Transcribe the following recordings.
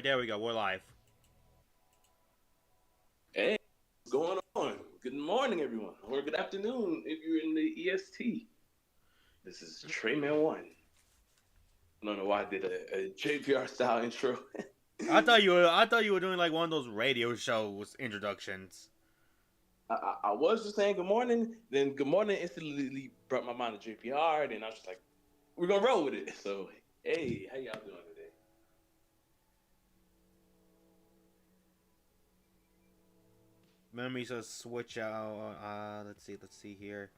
Alright, there we go. We're live. Hey, what's going on? Good morning, everyone, or good afternoon if you're in the EST. This is Trayman1. I don't know why I did a JPR style intro. I thought you were doing like one of those radio shows introductions. I was just saying good morning, then good morning instantly brought my mind to JPR, then I was just like, we're gonna roll with it. So, hey, how y'all doing today? Let me just switch out. Let's see here.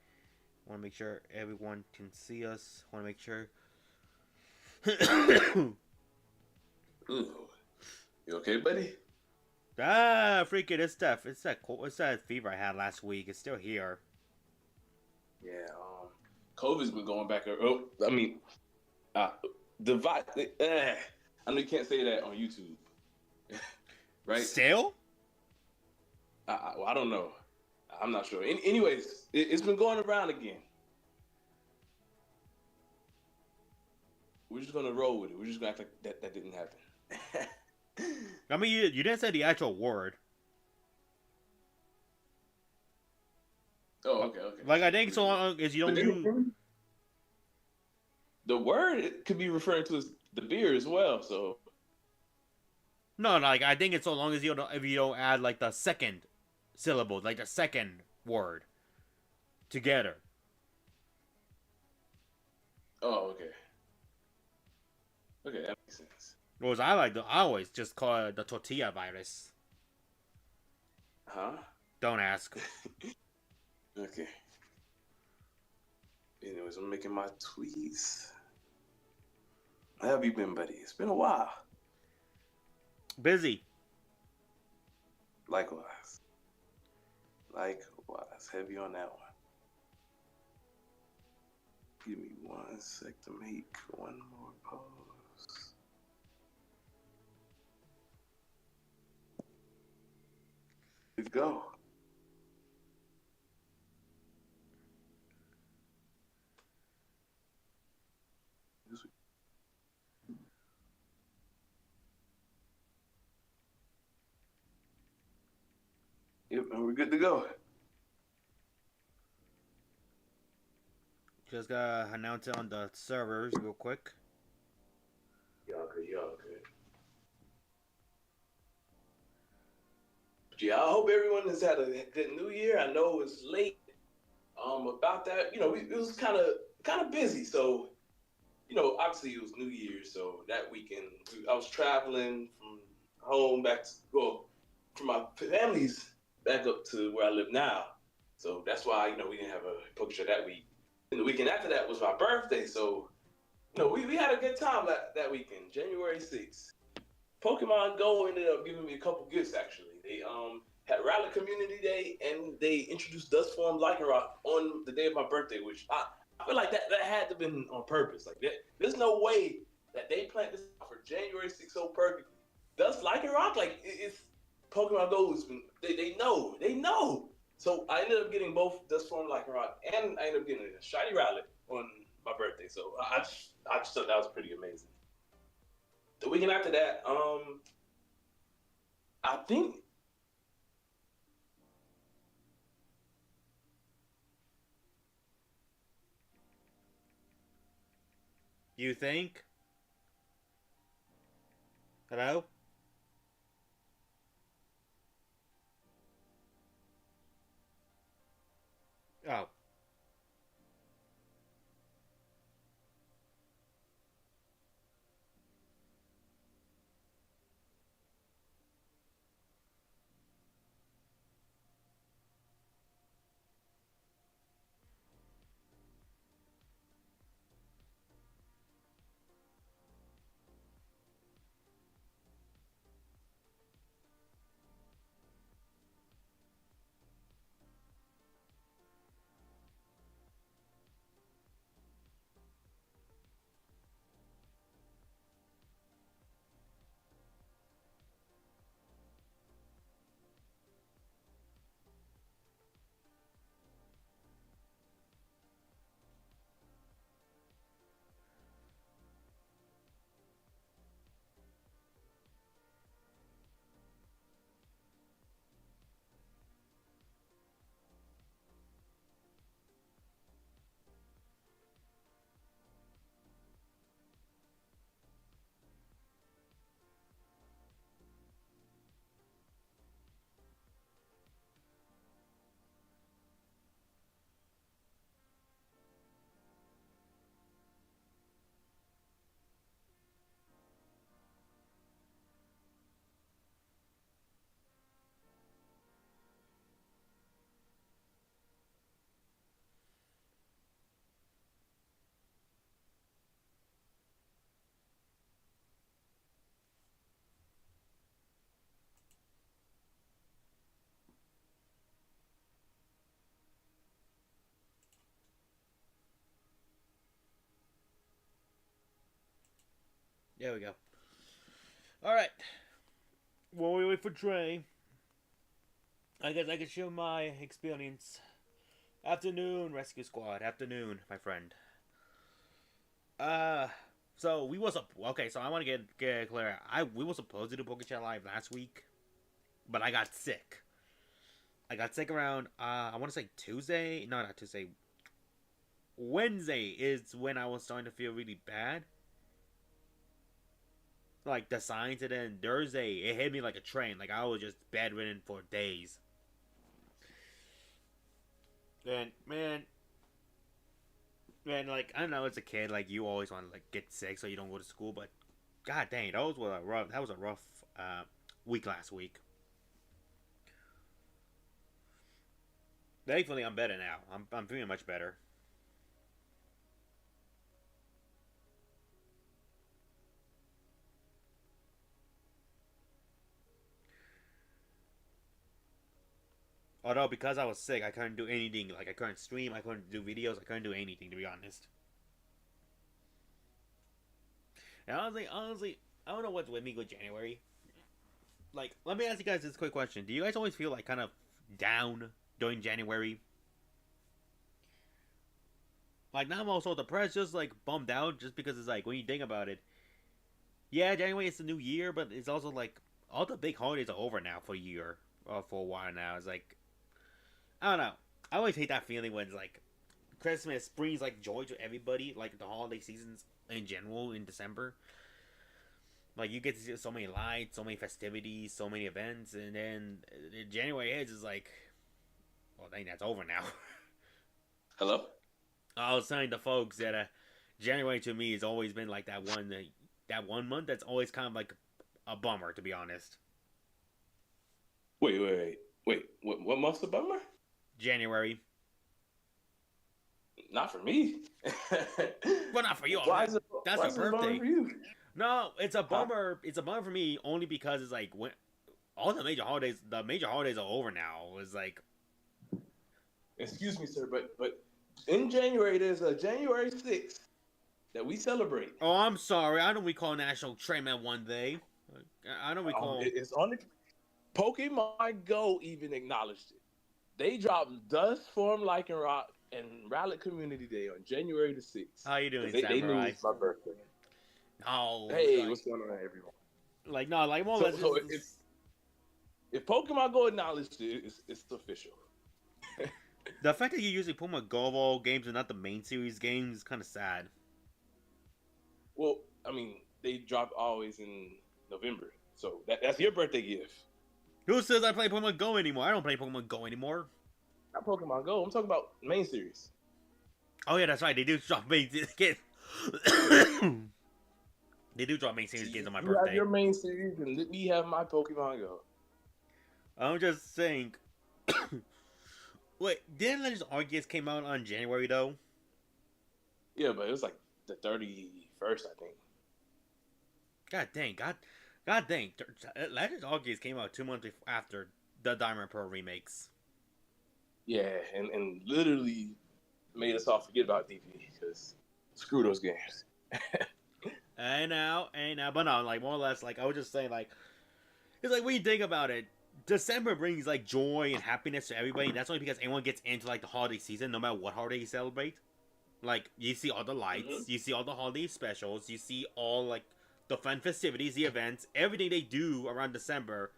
Want to make sure everyone can see us. Want to make sure. Ooh, you okay, buddy? Freaking! It's that fever I had last week. It's still here. Yeah, COVID's been going back. Oh, I mean, uh, the I know you can't say that on YouTube, right? Still? I don't know. I'm not sure. Anyways, it's been going around again. We're just gonna roll with it. We're just gonna act like that didn't happen. I mean, you didn't say the actual word. Oh, okay. Like I think so long as you don't use the word, it could be referring to as the beer as well. So no, like I think it's so long as if you don't add like the second syllable, like the second word together. oh, okay. Okay, that makes sense. Whereas I always just call it the tortilla virus. Huh? Don't ask. Okay. Anyways, I'm making my tweets. How have you been, buddy? It's been a while. Busy. Likewise. Heavy on that one. Give me 1 sec to make one more pause. Let's go. Yep, and we're good to go. Just gotta announce it on the servers real quick. Y'all good. Yeah, I hope everyone has had a good New Year. I know it was late. About that, it was kind of busy. So, obviously it was New Year. So that weekend, I was traveling from home from my family's back up to where I live now. So that's why we didn't have a POKECHAT that week. And the weekend after that was my birthday. So, we had a good time that weekend, January 6th. Pokemon Go ended up giving me a couple gifts, actually. They had Rally Community Day, and they introduced Dustform Lycanroc on the day of my birthday, which I feel like that had to have been on purpose. Like, there's no way that they planned this out for January 6th so perfectly. Dust Lycanroc, like, it's Pokemon Go has been, they know. So I ended up getting both Dustform Lycanroc, and I ended up getting a Shiny Rally on my birthday. So I just thought that was pretty amazing. The weekend after that, I think You think? Hello? Oh. There we go. All right. While we wait for Trey, I guess I can share my experience. Afternoon, Rescue Squad. Afternoon, my friend. Uh, so we was up. Okay, so I want to get clear. We were supposed to do POKECHAT live last week, but I got sick. I got sick around. I want to say Tuesday. No, not Tuesday. Wednesday is when I was starting to feel really bad. Like the signs, and then Thursday it hit me like a train. Like I was just bedridden for days. And man, like I don't know, as a kid, like you always want to like get sick so you don't go to school. But god dang, that was a rough week last week. Thankfully, I'm better now. I'm feeling much better. Although because I was sick, I couldn't do anything. Like I couldn't stream, I couldn't do videos, I couldn't do anything to be honest. And honestly, I don't know what's with me with January. Like, let me ask you guys this quick question: do you guys always feel like kind of down during January? Like, not also depressed, just like bummed out, just because it's like when you think about it, yeah, January is the new year, but it's also like all the big holidays are over now for a year or for a while now. It's like I don't know. I always hate that feeling when it's like Christmas brings like joy to everybody, like the holiday seasons in general in December. Like you get to see so many lights, so many festivities, so many events, and then January hits is like, well, dang, that's over now. Hello? I was saying to folks that January to me has always been like that one month that's always kind of like a bummer, to be honest. Wait. What month's the bummer? January. Not for me. Well, not for you. Why is it? That's Why your is it a bummer birthday. for you? No, it's a bummer. It's a bummer for me only because it's like when all the major holidays are over now. It's like, Excuse me, sir, but in January there's a January 6th that we celebrate. oh, I'm sorry. I know we call National Trainman one day. I know we call. It's on the Pokemon Go even acknowledged it. They dropped Dust Form Lycanroc and Rowlet Community Day on January the 6th. How you doing, They knew Samurai? it was my birthday. No. Hey, like, what's going on, everyone? like no, like more or less. So if Pokemon Go acknowledged it, it's official. The fact that you usually put my Go games and not the main series games is kind of sad. Well, I mean, they drop always in November, so that's your birthday gift. Who says I play Pokemon Go anymore? I don't play Pokemon Go anymore. Not Pokemon Go. I'm talking about main series. Oh yeah, that's right. They do drop main series. They do drop main series games on my You birthday. have your main series, and let me have my Pokemon Go. I'm just saying. Wait, didn't Legends Arceus came out on January though? Yeah, but it was like the 31st, I think. God dang. Legends Arceus came out 2 months after the Diamond Pearl remakes. Yeah, and literally made us all forget about DP because screw those games. And now, but no, like more or less, like I was just saying, like it's like when you think about it, December brings like joy and happiness to everybody. And that's only because everyone gets into like the holiday season, no matter what holiday you celebrate. Like you see all the lights, you see all the holiday specials, you see all like the fun festivities, the events, everything they do around December.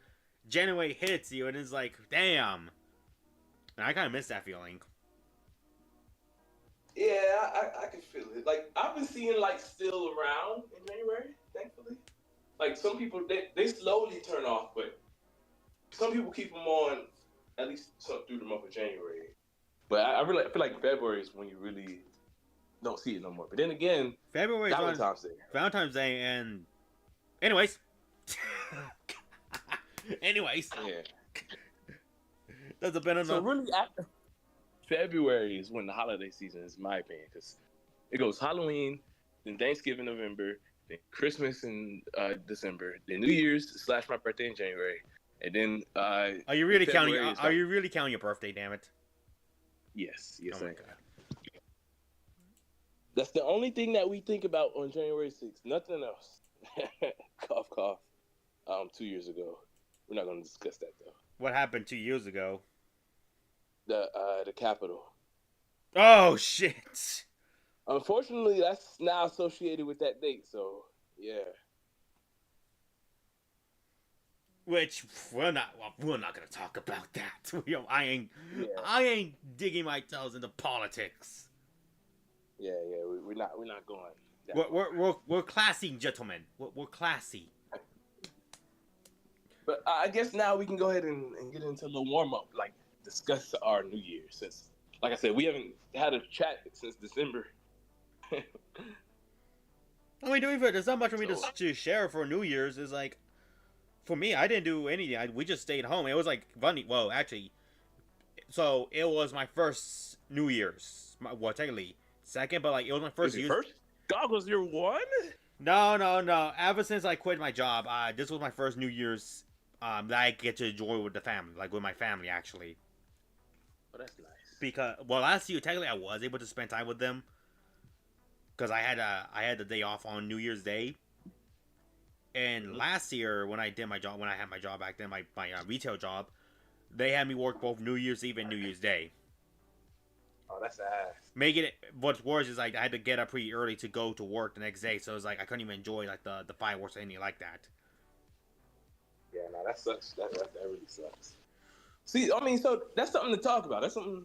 January hits you, and it's like, damn. And I kind of miss that feeling. Yeah, I can feel it. Like I've been seeing like still around in January, thankfully. Like some people they slowly turn off, but some people keep them on at least through the month of January. But I feel like February is when you really don't see it no more. But then again, February is Valentine's Day, and anyways, Yeah. That's a better So really, February is when the holiday season is, in my opinion, because it goes Halloween, then Thanksgiving November, then Christmas in December, then New Year's / my birthday in January, and then Are you really counting? Are you really counting your birthday? Damn it! Yes, Oh my god. That's the only thing that we think about on January 6th. Nothing else. cough, cough. 2 years ago. We're not going to discuss that though. What happened 2 years ago? The Capitol. Oh shit! Unfortunately, that's now associated with that date. So yeah. Which we're not gonna talk about that. Yeah. I ain't digging my toes into politics. Yeah. We're not going. We're classy gentlemen. We're classy. But I guess now we can go ahead and get into a little warm up, like discuss our New Year. Since, like I said, we haven't had a chat since December. I mean, there's not much for me to share for New Year's. Is like, for me, I didn't do anything. We just stayed home. It was like funny. Well, actually, so it was my first New Year's. Well, technically second, but like it was my first year. First? God was your one? No. Ever since I quit my job, this was my first New Year's that I get to enjoy with the family, like with my family actually. Oh, that's nice. Because last year technically I was able to spend time with them because I had the day off on New Year's Day. And last year when I had my job back then, my retail job, they had me work both New Year's Eve and New Year's Day. Oh, that's ass. Making it what's worse is like I had to get up pretty early to go to work the next day, so it was like I couldn't even enjoy like the fireworks or anything like that. Yeah, no, that sucks. That really sucks. See, I mean, so that's something to talk about. That's something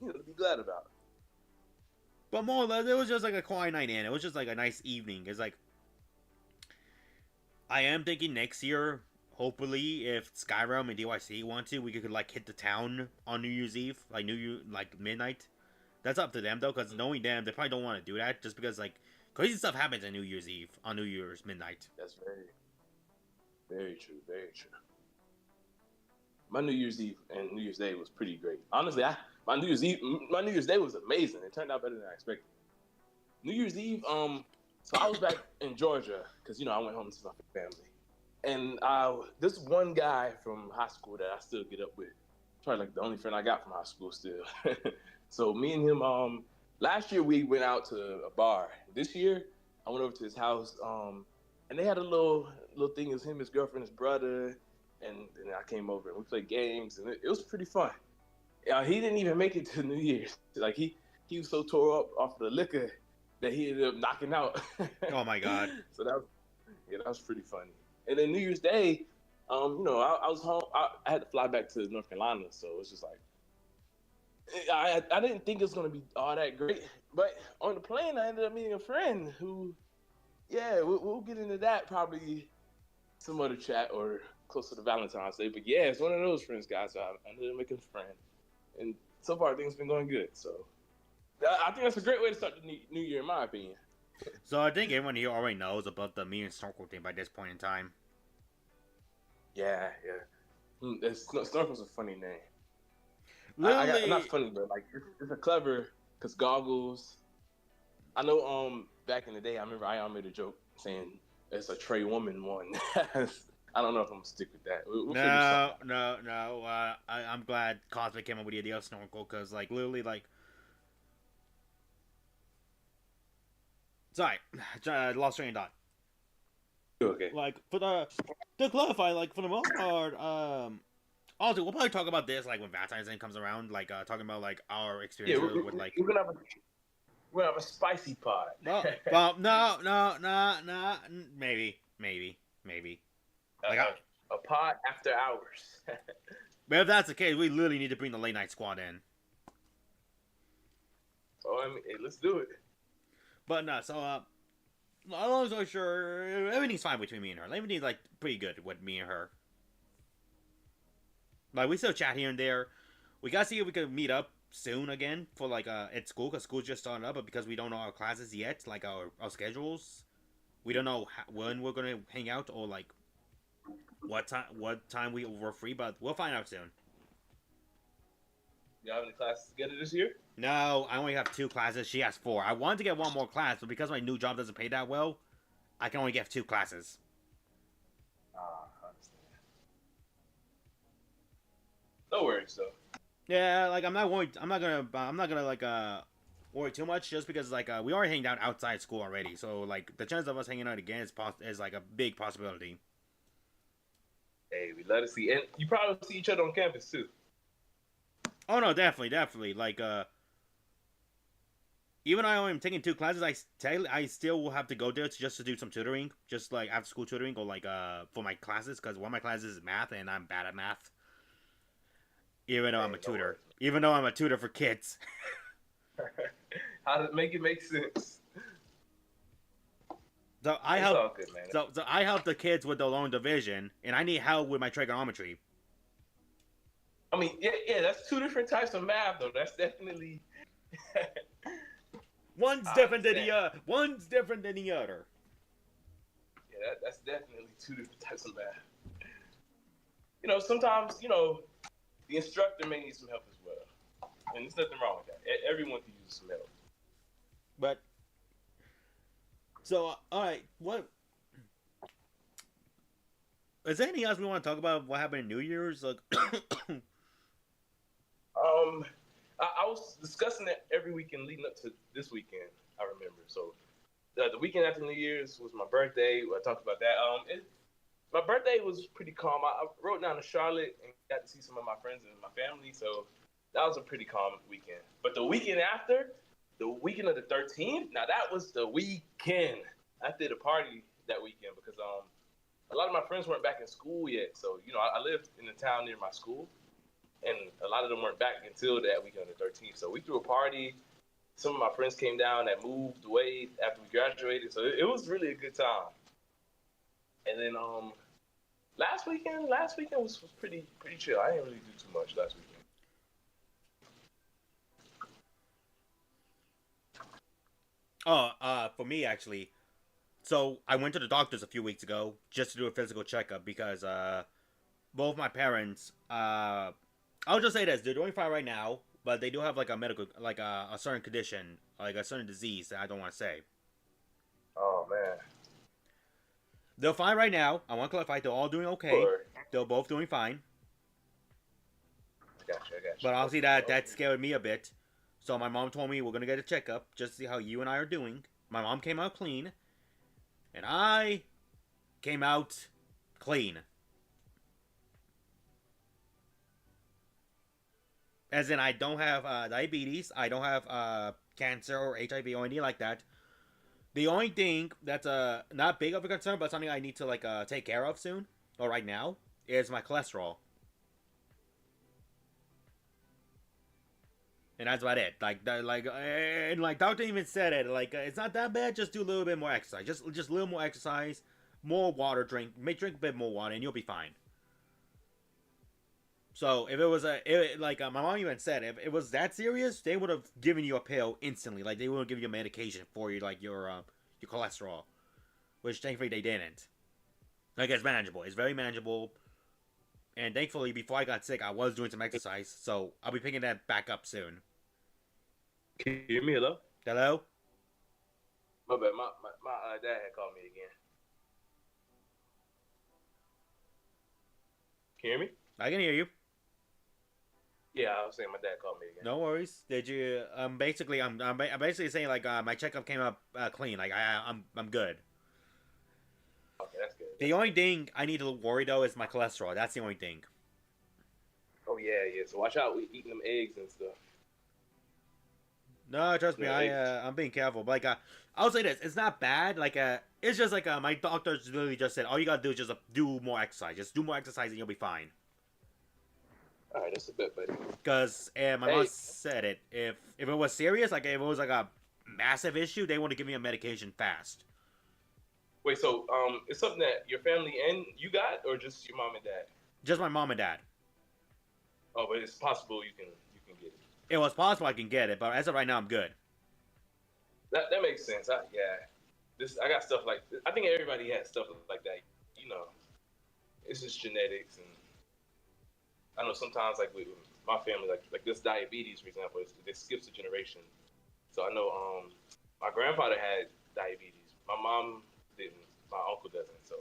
to be glad about. But more or less, it was just like a quiet night in. It was just like a nice evening. It's like I am thinking next year, hopefully, if Skyrim and DYC want to, we could like hit the town on New Year's Eve, like midnight. That's up to them though, because knowing them, they probably don't want to do that just because like crazy stuff happens on New Year's Eve, on New Year's midnight. That's very, very true. Very true. My New Year's Eve and New Year's Day was pretty great. Honestly, my New Year's Day was amazing. It turned out better than I expected. New Year's Eve, so I was back in Georgia because I went home to my family, and this one guy from high school that I still get up with, probably like the only friend I got from high school still. So me and him, last year we went out to a bar. This year I went over to his house, and they had a little thing. It was him, his girlfriend, his brother, and I came over and we played games, and it was pretty fun. He didn't even make it to New Year's. Like he was so tore up off the liquor that he ended up knocking out. Oh my god! So that was pretty funny. And then New Year's Day, I was home. I had to fly back to North Carolina, so it was just like I didn't think it was gonna be all that great. But on the plane, I ended up meeting a friend who, yeah, we'll get into that probably some other chat or closer to Valentine's Day. But yeah, it's one of those friends, guys. So I ended up making a friend, and so far things been going good. So I think that's a great way to start the new year, in my opinion. So I think everyone here already knows about the me and Snorkel thing by this point in time. Yeah. Snorkel's a funny name. Literally, not funny, but like it's a clever, because goggles. I know. Back in the day, I remember I made a joke saying it's a Trey Woman one. I don't know if I'm gonna stick with that. We'll No. I'm glad Cosmic came up with the idea of Snorkel because, like, literally, like. Sorry, lost train of thought. Okay. Like to clarify, like for the most part, also we'll probably talk about this like when Valentine's Day comes around, like talking about like our experiences with like. We're gonna have a spicy pod. No, maybe. Like a pod after hours. But if that's the case, we literally need to bring the late night squad in. Oh, I mean, hey, let's do it. But no, so long story short, everything's fine between me and her. Everything's like pretty good with me and her. Like we still chat here and there. We gotta see if we can meet up soon again for like at school, because school's just starting up. But because we don't know our classes yet, like our schedules, we don't know when we're gonna hang out or like what time we're free. But we'll find out soon. You have any classes together this year? No, I only have 2 classes. She has 4. I wanted to get 1 more class, but because my new job doesn't pay that well, I can only get 2 classes. I understand. No worries, though. Yeah, like I'm not gonna like worry too much, just because like we are hanging out outside school already, so like the chance of us hanging out again is like a big possibility. Hey, we love to see, and you probably see each other on campus too. Oh no, definitely, definitely. Like even though I'm taking 2 classes, I still will have to go there just to do some tutoring, just like after school tutoring, or like for my classes, because one of my classes is math, and I'm bad at math. Even though I'm a Hey, no tutor, worries. even though I'm a tutor for kids. How to make it make sense? So I It's help. all good, man. So I help the kids with the long division, and I need help with my trigonometry. I mean, yeah, that's two different types of math, though. That's definitely. One's I different than understand. one's different than the other. Yeah, that's definitely two different types of math. Sometimes the instructor may need some help as well, and there's nothing wrong with that. Everyone can use some help. But so all right, what is there anything else we want to talk about? What happened in New Year's? Like, Um, I was discussing it every weekend leading up to this weekend. I remember. So the weekend after New Year's was my birthday. I talked about that. My birthday was pretty calm. I rode down to Charlotte and got to see some of my friends and my family. So that was a pretty calm weekend. But the weekend after, the weekend of the 13th, now that was the weekend. I did a party that weekend because a lot of my friends weren't back in school yet. So I lived in a town near my school, and a lot of them weren't back until that weekend on the 13th. So we threw a party. Some of my friends came down that moved away after we graduated. So it was really a good time. And then last weekend was pretty chill. I didn't really do too much last weekend. oh, for me actually. So I went to the doctor's a few weeks ago just to do a physical checkup because both my parents I'll just say this: they're doing fine right now, but they do have like a medical, like a certain condition, like a certain disease that I don't want to say. Oh man. They're fine right now. I want to clarify: they're all doing okay. Or They're both doing fine. I got you. But obviously Okay, that okay. scared me a bit. So my mom told me we're gonna get a checkup just to see how you and I are doing. My mom came out clean, and I came out clean. As in, I don't have diabetes. I don't have cancer or HIV or anything like that. The only thing that's not big of a concern, but something I need to like take care of soon or right now is my cholesterol, and that's about it. And like doctor even said it. Like it's not that bad. Just do a little bit more exercise. Just a little more exercise, more water. Drink a bit more water, and you'll be fine. So if it was my mom even said if it was that serious, they would have given you a pill instantly. Like they would have given you medication for you like your cholesterol, which thankfully they didn't. Like it's manageable. It's very manageable. And thankfully, before I got sick, I was doing some exercise, so I'll be picking that back up soon. Can you hear me? Hello? Hello? My bad. My dad had called me again. Can you hear me? I can hear you. Yeah, I was saying my dad called me again. No worries. Did you? I'm basically saying like my checkup came up clean. Like I'm good. Okay, that's good. The only thing I need to worry though is my cholesterol. That's the only thing. Oh yeah. So watch out. We eating them eggs and stuff. No, trust me. No eggs. I'm being careful. But like I'll say this: it's not bad. Like it's just like my doctor literally just said all you gotta do is just do more exercise. Just do more exercise and you'll be fine. All right, that's a bet, buddy. Because my mom Hey, said it. If it was serious, like if it was like a massive issue, they want to give me a medication fast. wait. So it's something that your family and you got, or just your mom and dad? Just my mom and dad. Oh, but it's possible you can get it. It was possible I can get it, but as of right now, I'm good. That makes sense. I got stuff like I think everybody has stuff like that. You know, it's just genetics, and I know sometimes like with my family, like this diabetes, for example, it skips a generation. So I know my grandfather had diabetes. My mom didn't. My uncle doesn't. So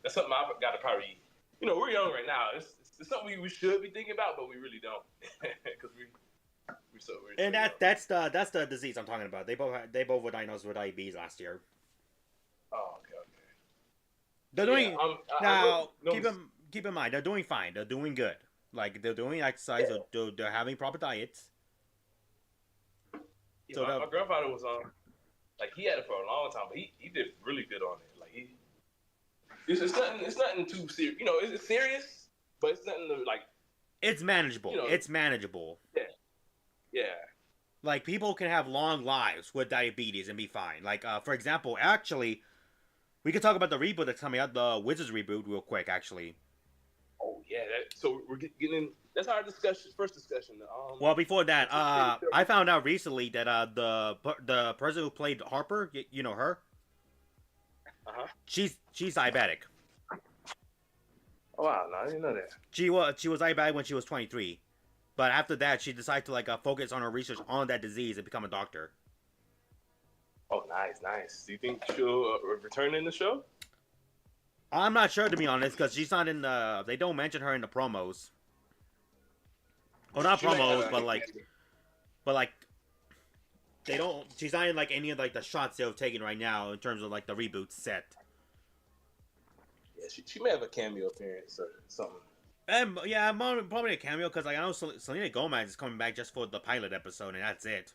that's something I've got to probably. We're young right now. It's something we should be thinking about, but we really don't, because we And that's the disease I'm talking about. They both were diagnosed with diabetes last year. Oh, okay. They're Yeah, doing now. Keep in mind they're doing fine. They're doing good. Like they're doing exercise. Yeah. They're having proper diets. Yeah, So my grandfather was on. Like he had it for a long time, but he did really good on it. Like it's nothing too serious. You know, it's serious, but it's nothing to like. it's manageable. You know, It's manageable. Yeah. Like people can have long lives with diabetes and be fine. Like for example, actually, we could talk about the reboot that's coming out, the Wizards reboot, real quick. Actually, Oh yeah. So we're getting in. That's our discussion. First discussion. well before that, I found out recently that the person who played Harper, you know her, she's diabetic. Oh wow, no, I didn't know that. She was diabetic when she was 23, but after that she decided to like focus on her research on that disease and become a doctor. Oh, nice. Do you think she'll return in the show? I'm not sure, to be honest, because she's not in the. They don't mention her in the promos. Well, not promos, but like they don't. She's not in like any of like the shots they're taking right now in terms of like the reboot set. Yeah, she may have a cameo appearance or something. Yeah, probably a cameo because like I know Selena Gomez is coming back just for the pilot episode and that's it.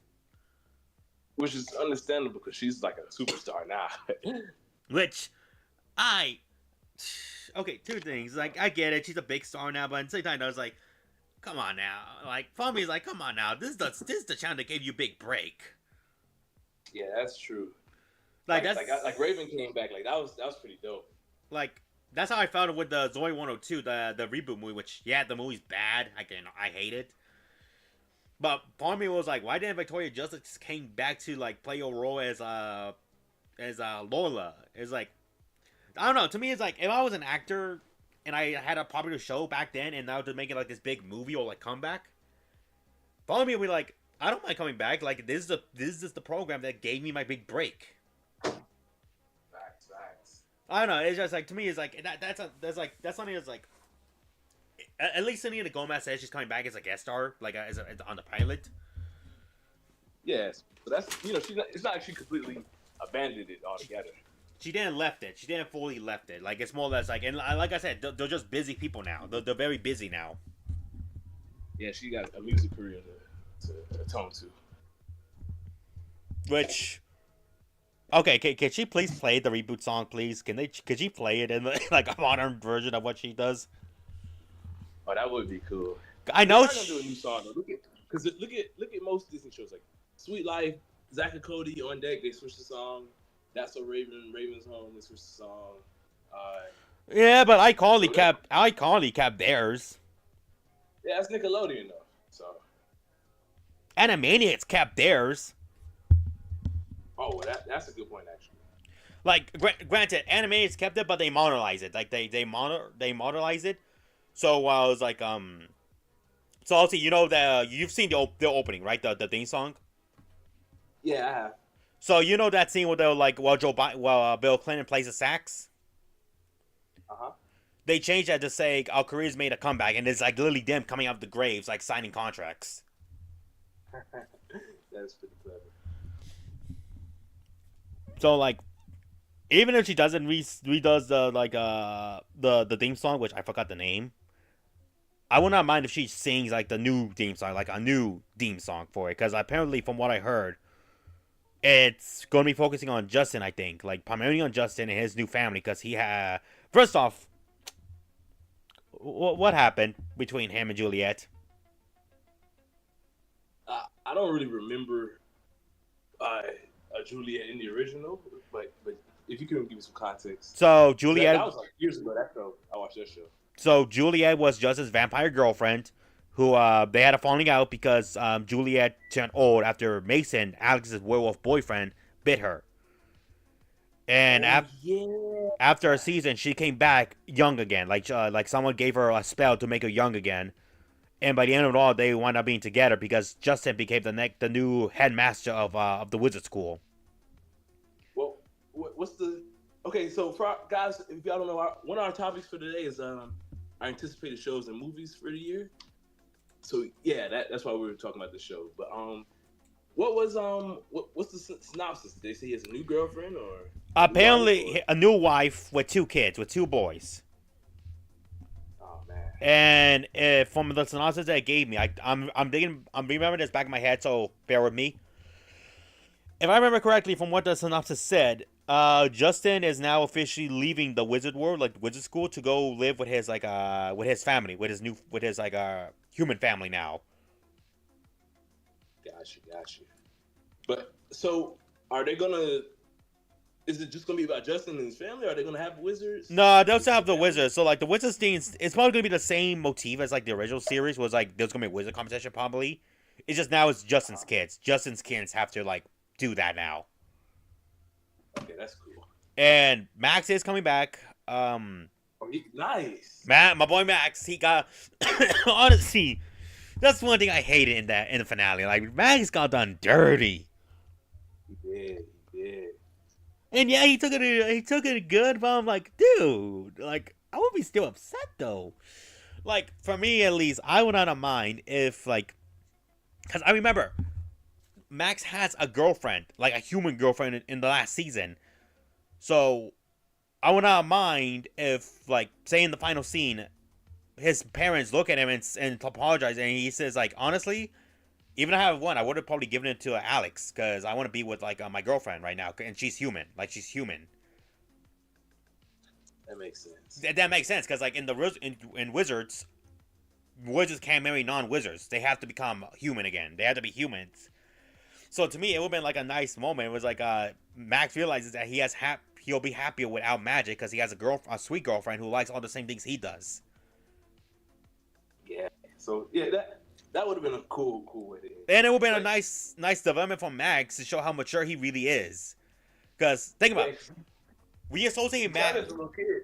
Which is understandable because she's like a superstar now. Which okay, two things. Like I get it, she's a big star now, but at the same time I was like, come on now. Like for me, it's like, come on now. This is the channel that gave you a big break. Yeah, that's true. Like Raven came back. Like that was pretty dope. Like that's how I found it with the Zoe 102, the reboot movie. Which the movie's bad. I hate it. But part of me was like, why didn't Victoria Justice came back to like play a role as Lola? It's like, I don't know. To me, it's like if I was an actor and I had a popular show back then, and now to make it like this big movie or like comeback, part of me would be like, I don't mind coming back. Like this is the program that gave me my big break. Facts. I don't know. It's just like to me, it's like that's something that's like. At least Selena Gomez says she's coming back as a guest star, like as on the pilot. Yes, but that's it's not like she completely abandoned it altogether. She didn't left it. She didn't fully left it. Like it's more or less like, and like I said, they're just busy people now. They're very busy now. Yeah, she got a music career to atone to. Which, okay, can she please play the reboot song, please? Could she play it in like a modern version of what she does? Oh, that would be cool. I know. They're gonna do a new song though. Look at most Disney shows like Sweet Life, Zack and Cody on Deck. They switched the song. That's So Raven's Home. They switched the song. Yeah, but iCarly kept theirs. Yeah, that's Nickelodeon though. So Animaniacs kept theirs. Oh, well, that's a good point actually. Like granted, Animaniacs kept it, but they modernized it. Like they modernized it. So I was like, so also you've seen the opening, right? The theme song. Yeah, I have. So you know that scene where they're like, Bill Clinton plays the sax. They changed that to say our careers made a comeback, and it's like literally them coming out of the graves, like signing contracts. That's pretty clever. So like, even if she doesn't redoes the theme song, which I forgot the name, I would not mind if she sings like the new theme song, like a new theme song for it, because apparently from what I heard, it's going to be focusing on Justin. I think like primarily on Justin and his new family, because he had first off, what happened between him and Juliet? I don't really remember Juliet in the original, but if you can give me some context. So Juliet, that was like years ago. That show, I watched that show. So Juliet was Justin's vampire girlfriend, who they had a falling out because Juliet turned old after Mason, Alex's werewolf boyfriend, bit her. And after a season, she came back young again, like someone gave her a spell to make her young again. And by the end of it all, they wound up being together because Justin became the new headmaster of the wizard school. Well, what's the okay? So for guys, if y'all don't know, one of our topics for today is our anticipated shows and movies for the year. So yeah, that's why we were talking about the show. But what was what's the synopsis? Did they say he has a new girlfriend or a new wife or? Apparently, a new wife with 2 kids, with 2 boys. Oh man. And from the synopsis that it gave me, I'm remembering this back in my head, so bear with me. If I remember correctly, from what the synopsis said, Justin is now officially leaving the wizard world, like wizard school, to go live with his with his family, with his human family now. Got you. But so, are they gonna? Is it just gonna be about Justin and his family? Or are they gonna have wizards? No, they'll still have the wizards. So like the wizards things, it's probably gonna be the same motif as like the original series was like there's gonna be a wizard competition probably. It's just now it's Justin's kids. Justin's kids have to like do that now. Okay, that's cool. And Max is coming back. Nice. Matt, my boy Max, he got honestly. That's one thing I hated in the finale. Like Max got done dirty. He did. And yeah, he took it good, but I'm like, dude, like I would be still upset though. Like for me at least, I would not mind if like, because I remember Max has a girlfriend, like a human girlfriend in the last season. So I would not mind if like, say in the final scene, his parents look at him and apologize, and he says like, honestly, even if I have one, I would have probably given it to Alex because I want to be with like my girlfriend right now, and she's human. Like she's human. That makes sense. That makes sense because like in wizards can't marry non-wizards. They have to become human again. They have to be humans. So to me, it would have been like a nice moment. It was like Max realizes that he'll be happier without magic because he has a sweet girlfriend who likes all the same things he does. Yeah. So yeah, that would have been a cool way to end. And it would have been a nice development from Max to show how mature he really is. Because think about it, we associate Max as a little kid.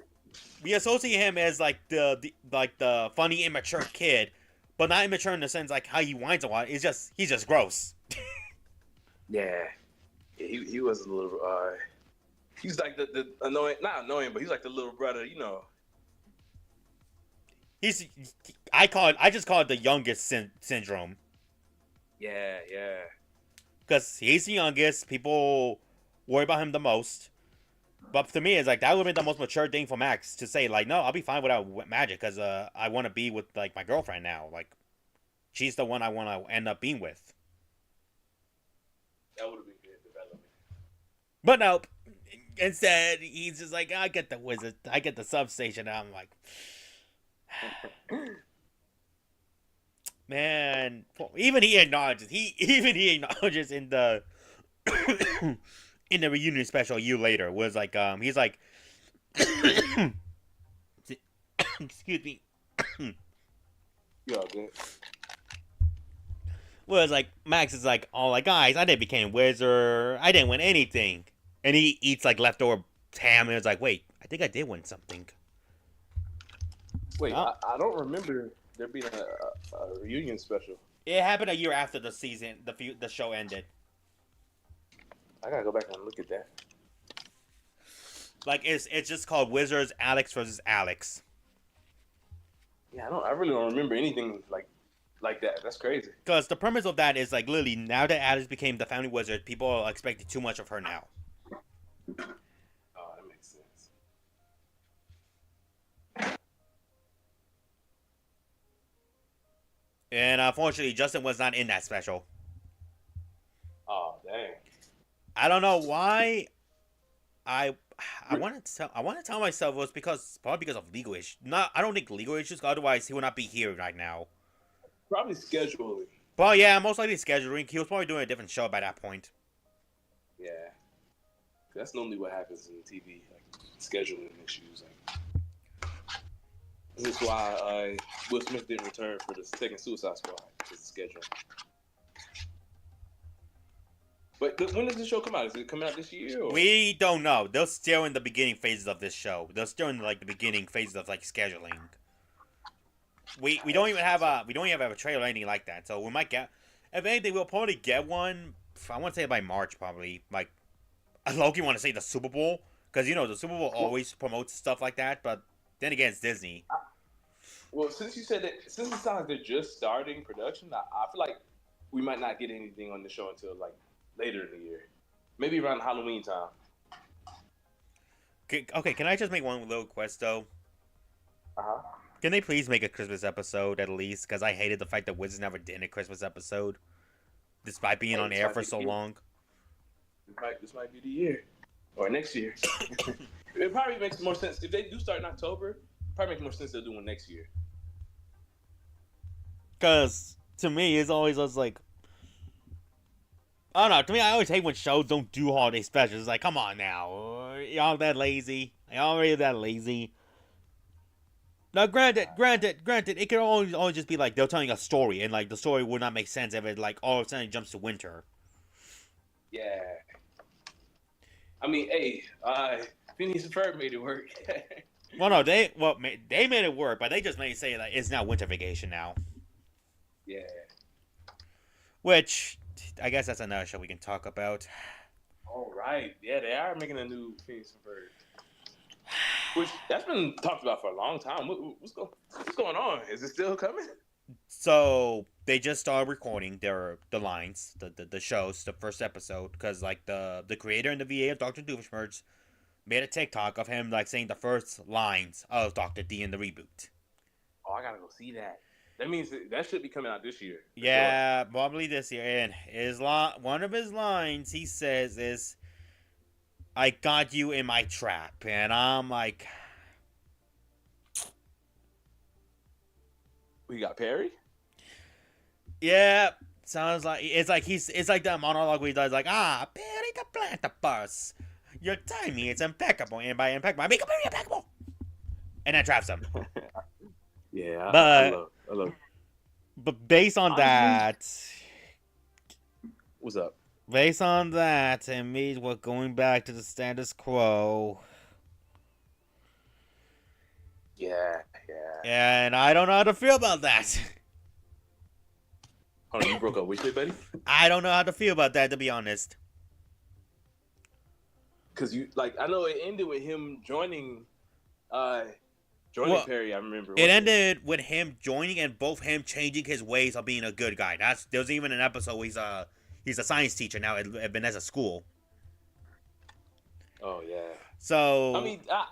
We associate him as like the funny immature kid, but not immature in the sense like how he whines a lot. He's just gross. Yeah, he was a little. He's like the annoying, not annoying, but he's like the little brother, you know. I just call it the youngest syndrome. Yeah. Because he's the youngest, people worry about him the most. But to me, it's like that would have been the most mature thing for Max to say, like, no, I'll be fine without magic because I want to be with like my girlfriend now. Like, she's the one I want to end up being with. That would have been good development. But nope. Instead, he's just like, I get the wizard, I get the substation, and I'm like, man, even he acknowledges in the in the reunion special a year later was like he's like excuse me. You all good? Was like Max is like, oh like guys, I didn't become wizard, I didn't win anything, and he eats like leftover ham and it's like, wait, I think I did win something. Wait, I don't remember there being a reunion special. It happened a year after the season, the show ended. I gotta go back and look at that. Like it's just called Wizards Alex versus Alex. Yeah, I really don't remember anything like that. That's crazy. Because the premise of that is like literally now that Alex became the family wizard, people are expecting too much of her now. Oh, that makes sense. And unfortunately, Justin was not in that special. Oh dang! I don't know why. I want to tell myself it was probably because of legal issues. I don't think legal issues. Otherwise, he would not be here right now. Probably scheduling. Well, yeah, most likely scheduling. He was probably doing a different show by that point. Yeah, that's normally what happens in TV, like scheduling issues. This is why Will Smith didn't return for the second Suicide Squad, because of scheduling. But when does the show come out? Is it coming out this year? Or? We don't know. They're still in the beginning phases of this show. They're still in like the beginning phases of like scheduling. We don't even have a trailer or anything like that. So we might get, if anything, we'll probably get one. I want to say by March probably. Like, I low-key want to say the Super Bowl because the Super Bowl always promotes stuff like that. But then again, it's Disney. Well, since you said that, since it sounds like they're just starting production, I feel like we might not get anything on the show until like later in the year, maybe around Halloween time. Okay, can I just make one little request though? Uh huh. Can they please make a Christmas episode at least? Because I hated the fact that Wizards never did a Christmas episode, despite being Hey, on this air might for be so the year. long. This might be the year, or next year. It probably makes more sense if they do start in October. Probably makes more sense to do one next year. Because to me, it's always just like, I don't know. To me, I always hate when shows don't do holiday specials. It's like, come on now, y'all that lazy? Y'all already that lazy? Now, granted, it can always just be like they're telling a story, and like the story would not make sense if it like all of a sudden it jumps to winter. Yeah. I mean, hey, Phineas and Ferb made it work. Well, no, they made it work, but they just made it say like it's now winter vacation now, Yeah. which I guess that's another show we can talk about. All right. Yeah, they are making a new Phineas and Ferb. Which that's been talked about for a long time. What's going on? Is it still coming? So they just started recording the lines, the shows, the first episode, because like the creator and the VA of Doctor Doofenshmirtz made a TikTok of him like saying the first lines of Doctor D in the reboot. Oh, I gotta go see that. That means that should be coming out this year. Yeah, sure. Probably this year. And one of his lines he says is, "I got you in my trap," and I'm like, we got Perry. yeah. Sounds like it's like that monologue where he does like, Perry the platypus. Your timing is impeccable, and by impeccable, I make it very impeccable. And that traps him. Yeah, but I love. But based on that, what's up? Based on that, it means we're going back to the status quo. Yeah. And I don't know how to feel about that. Hold on, you broke up with me, buddy? I don't know how to feel about that, to be honest. Because I know it ended with him joining Perry. I remember it ended with him joining and both him changing his ways of being a good guy. There's even an episode where he's a science teacher now at Vanessa School. Oh yeah. So I mean, I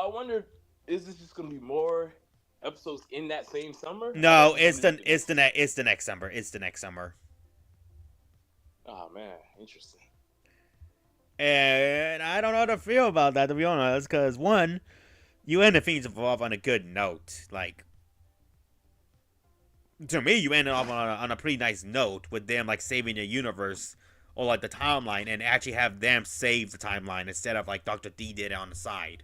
wonder, is this just gonna be more episodes in that same summer? No, it's the next summer. It's the next summer. Oh man, interesting. And I don't know how to feel about that, to be honest, because one, you end the Phoenix Evolve on a good note. Like, to me, you ended off on a pretty nice note with them like saving the universe or like the timeline, and actually have them save the timeline instead of like Dr. D did it on the side.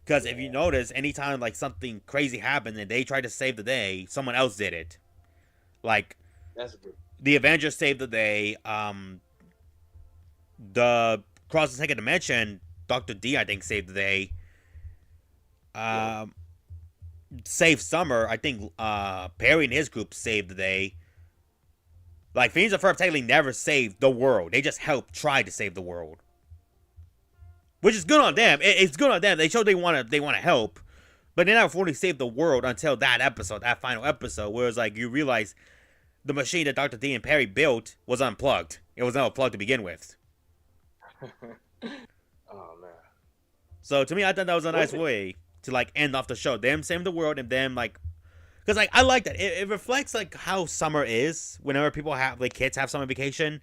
Because if you notice, anytime like something crazy happened and they tried to save the day, someone else did it. Like, the Avengers saved the day. The Cross the Second Dimension, Dr. D, I think, saved the day. Save Summer, I think Perry and his group saved the day. Like, Phoenix and Ferb technically never saved the world. They just helped try to save the world. Which is good on them. It's good on them. They showed they want to help. But they never fully saved the world until that episode, that final episode, where it's like you realize the machine that Dr. D and Perry built was unplugged. It was never plugged to begin with. Oh man. So to me, I thought that was a nice way to like end off the show. Them saving the world and them like, because like I like that. It reflects like how summer is whenever people have like kids have summer vacation,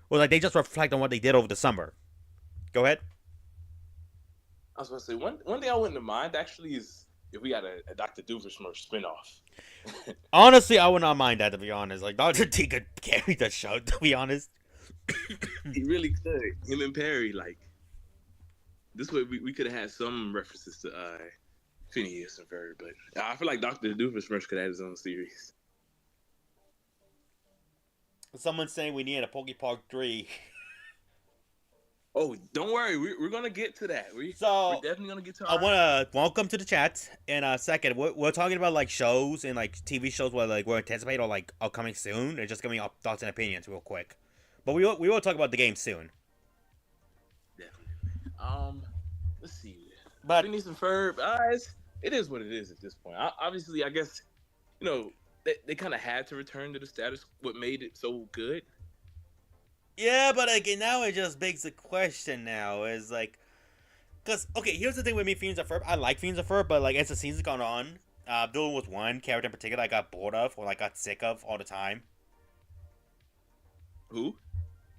or like they just reflect on what they did over the summer. Go ahead. I was going to say one thing I wouldn't mind actually is if we got a Dr. Doofenshmirtz spinoff. Honestly, I would not mind that, to be honest. Like Dr. D could carry the show, to be honest. He really could. Him and Perry, like, this way we could have had some references to Phineas and Ferb, but I feel like Dr. Doofenshmirtz could have his own series. Someone's saying we need a POKECHAT 3. Oh, don't worry. We're going to get to that. We're definitely going to get to I want to welcome to the chat in a second. We're talking about like shows and like TV shows where like we're anticipating or like are coming soon. And just giving our thoughts and opinions real quick. But we will talk about the game soon. Definitely. Let's see. But Phineas and Ferb, it is what it is at this point. Obviously, I guess they kind of had to return to the status. What made it so good? Yeah, but again, now it just begs the question. Now is like, cause okay, here's the thing with me, Fiends of Fur. I like Fiends of Fur, but like as the season's gone on, there was one character in particular I got bored of or like got sick of all the time. Who?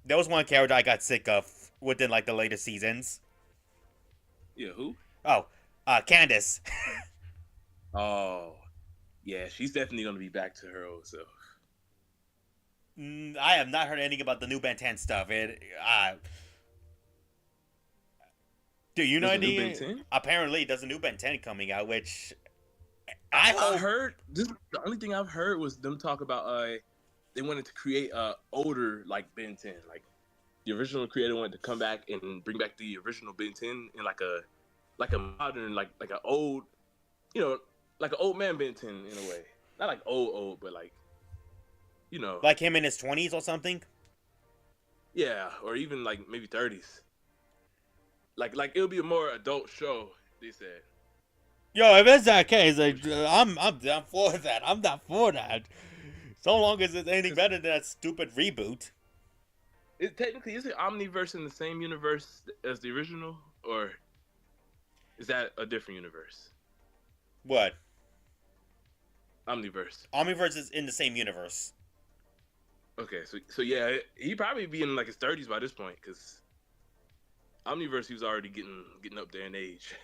There was one character I got sick of within like the later seasons. Yeah, who? Oh, Candace. Oh, yeah, she's definitely gonna be back to her old self. I have not heard anything about the new Ben 10 stuff. Do you know There's a new Ben anything? 10? Apparently, there's a new Ben 10 coming out, which I heard. The only thing I've heard was them talk about they wanted to create a older like Ben 10, like the original creator wanted to come back and bring back the original Ben 10 in like a modern like an old, like an old man Ben 10 in a way, not like old, but like like him in his 20s or something. Yeah, or even like maybe 30s. Like it'll be a more adult show. They said. Yo, if it's that case, like, I'm down for that. I'm down for that. So long as it's anything better than that stupid reboot. Technically, is it Omniverse in the same universe as the original, or is that a different universe? What? Omniverse. Omniverse is in the same universe. Okay, so yeah, he'd probably be in like his 30s by this point, because Omniverse, he was already getting up there in age.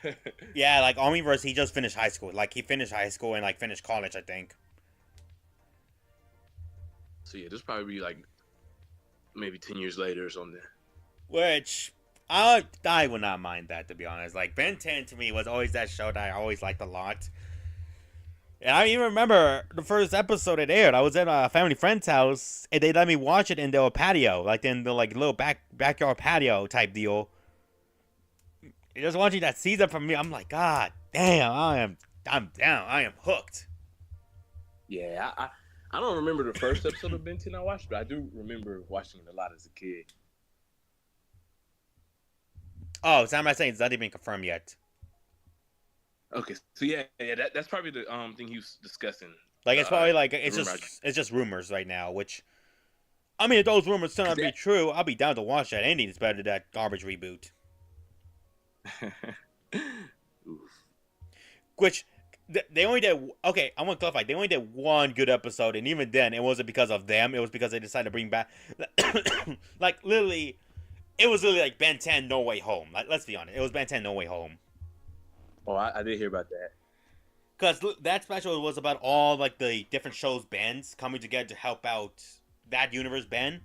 Yeah, like Omniverse, he just finished high school. Like he finished high school and like finished college, I think. So yeah, this probably be like maybe 10 years later or something. Which I would not mind that, to be honest. Like Ben 10 to me was always that show that I always liked a lot. And I even remember the first episode it aired. I was at a family friend's house, and they let me watch it in their patio, like in the like little backyard patio type deal. Just watching that season from me, I'm like, God damn, I'm down. I am hooked. Yeah, I don't remember the first episode of Ben 10 I watched, but I do remember watching it a lot as a kid. Oh, so I'm saying it's not even confirmed yet. Okay, so yeah, that's probably the thing he was discussing. Like it's probably like it's just rumors right now. Which, I mean, if those rumors turn out to be true, I'll be down to watch that. Anything is better than that garbage reboot. Which they only did. Okay, I want to clarify. They only did one good episode, and even then, it wasn't because of them. It was because they decided to bring back, like literally, it was literally like Ben 10 No Way Home. Like, let's be honest, it was Ben 10 No Way Home. Oh, I did hear about that. Because that special was about all like the different shows Ben's coming together to help out that universe Ben,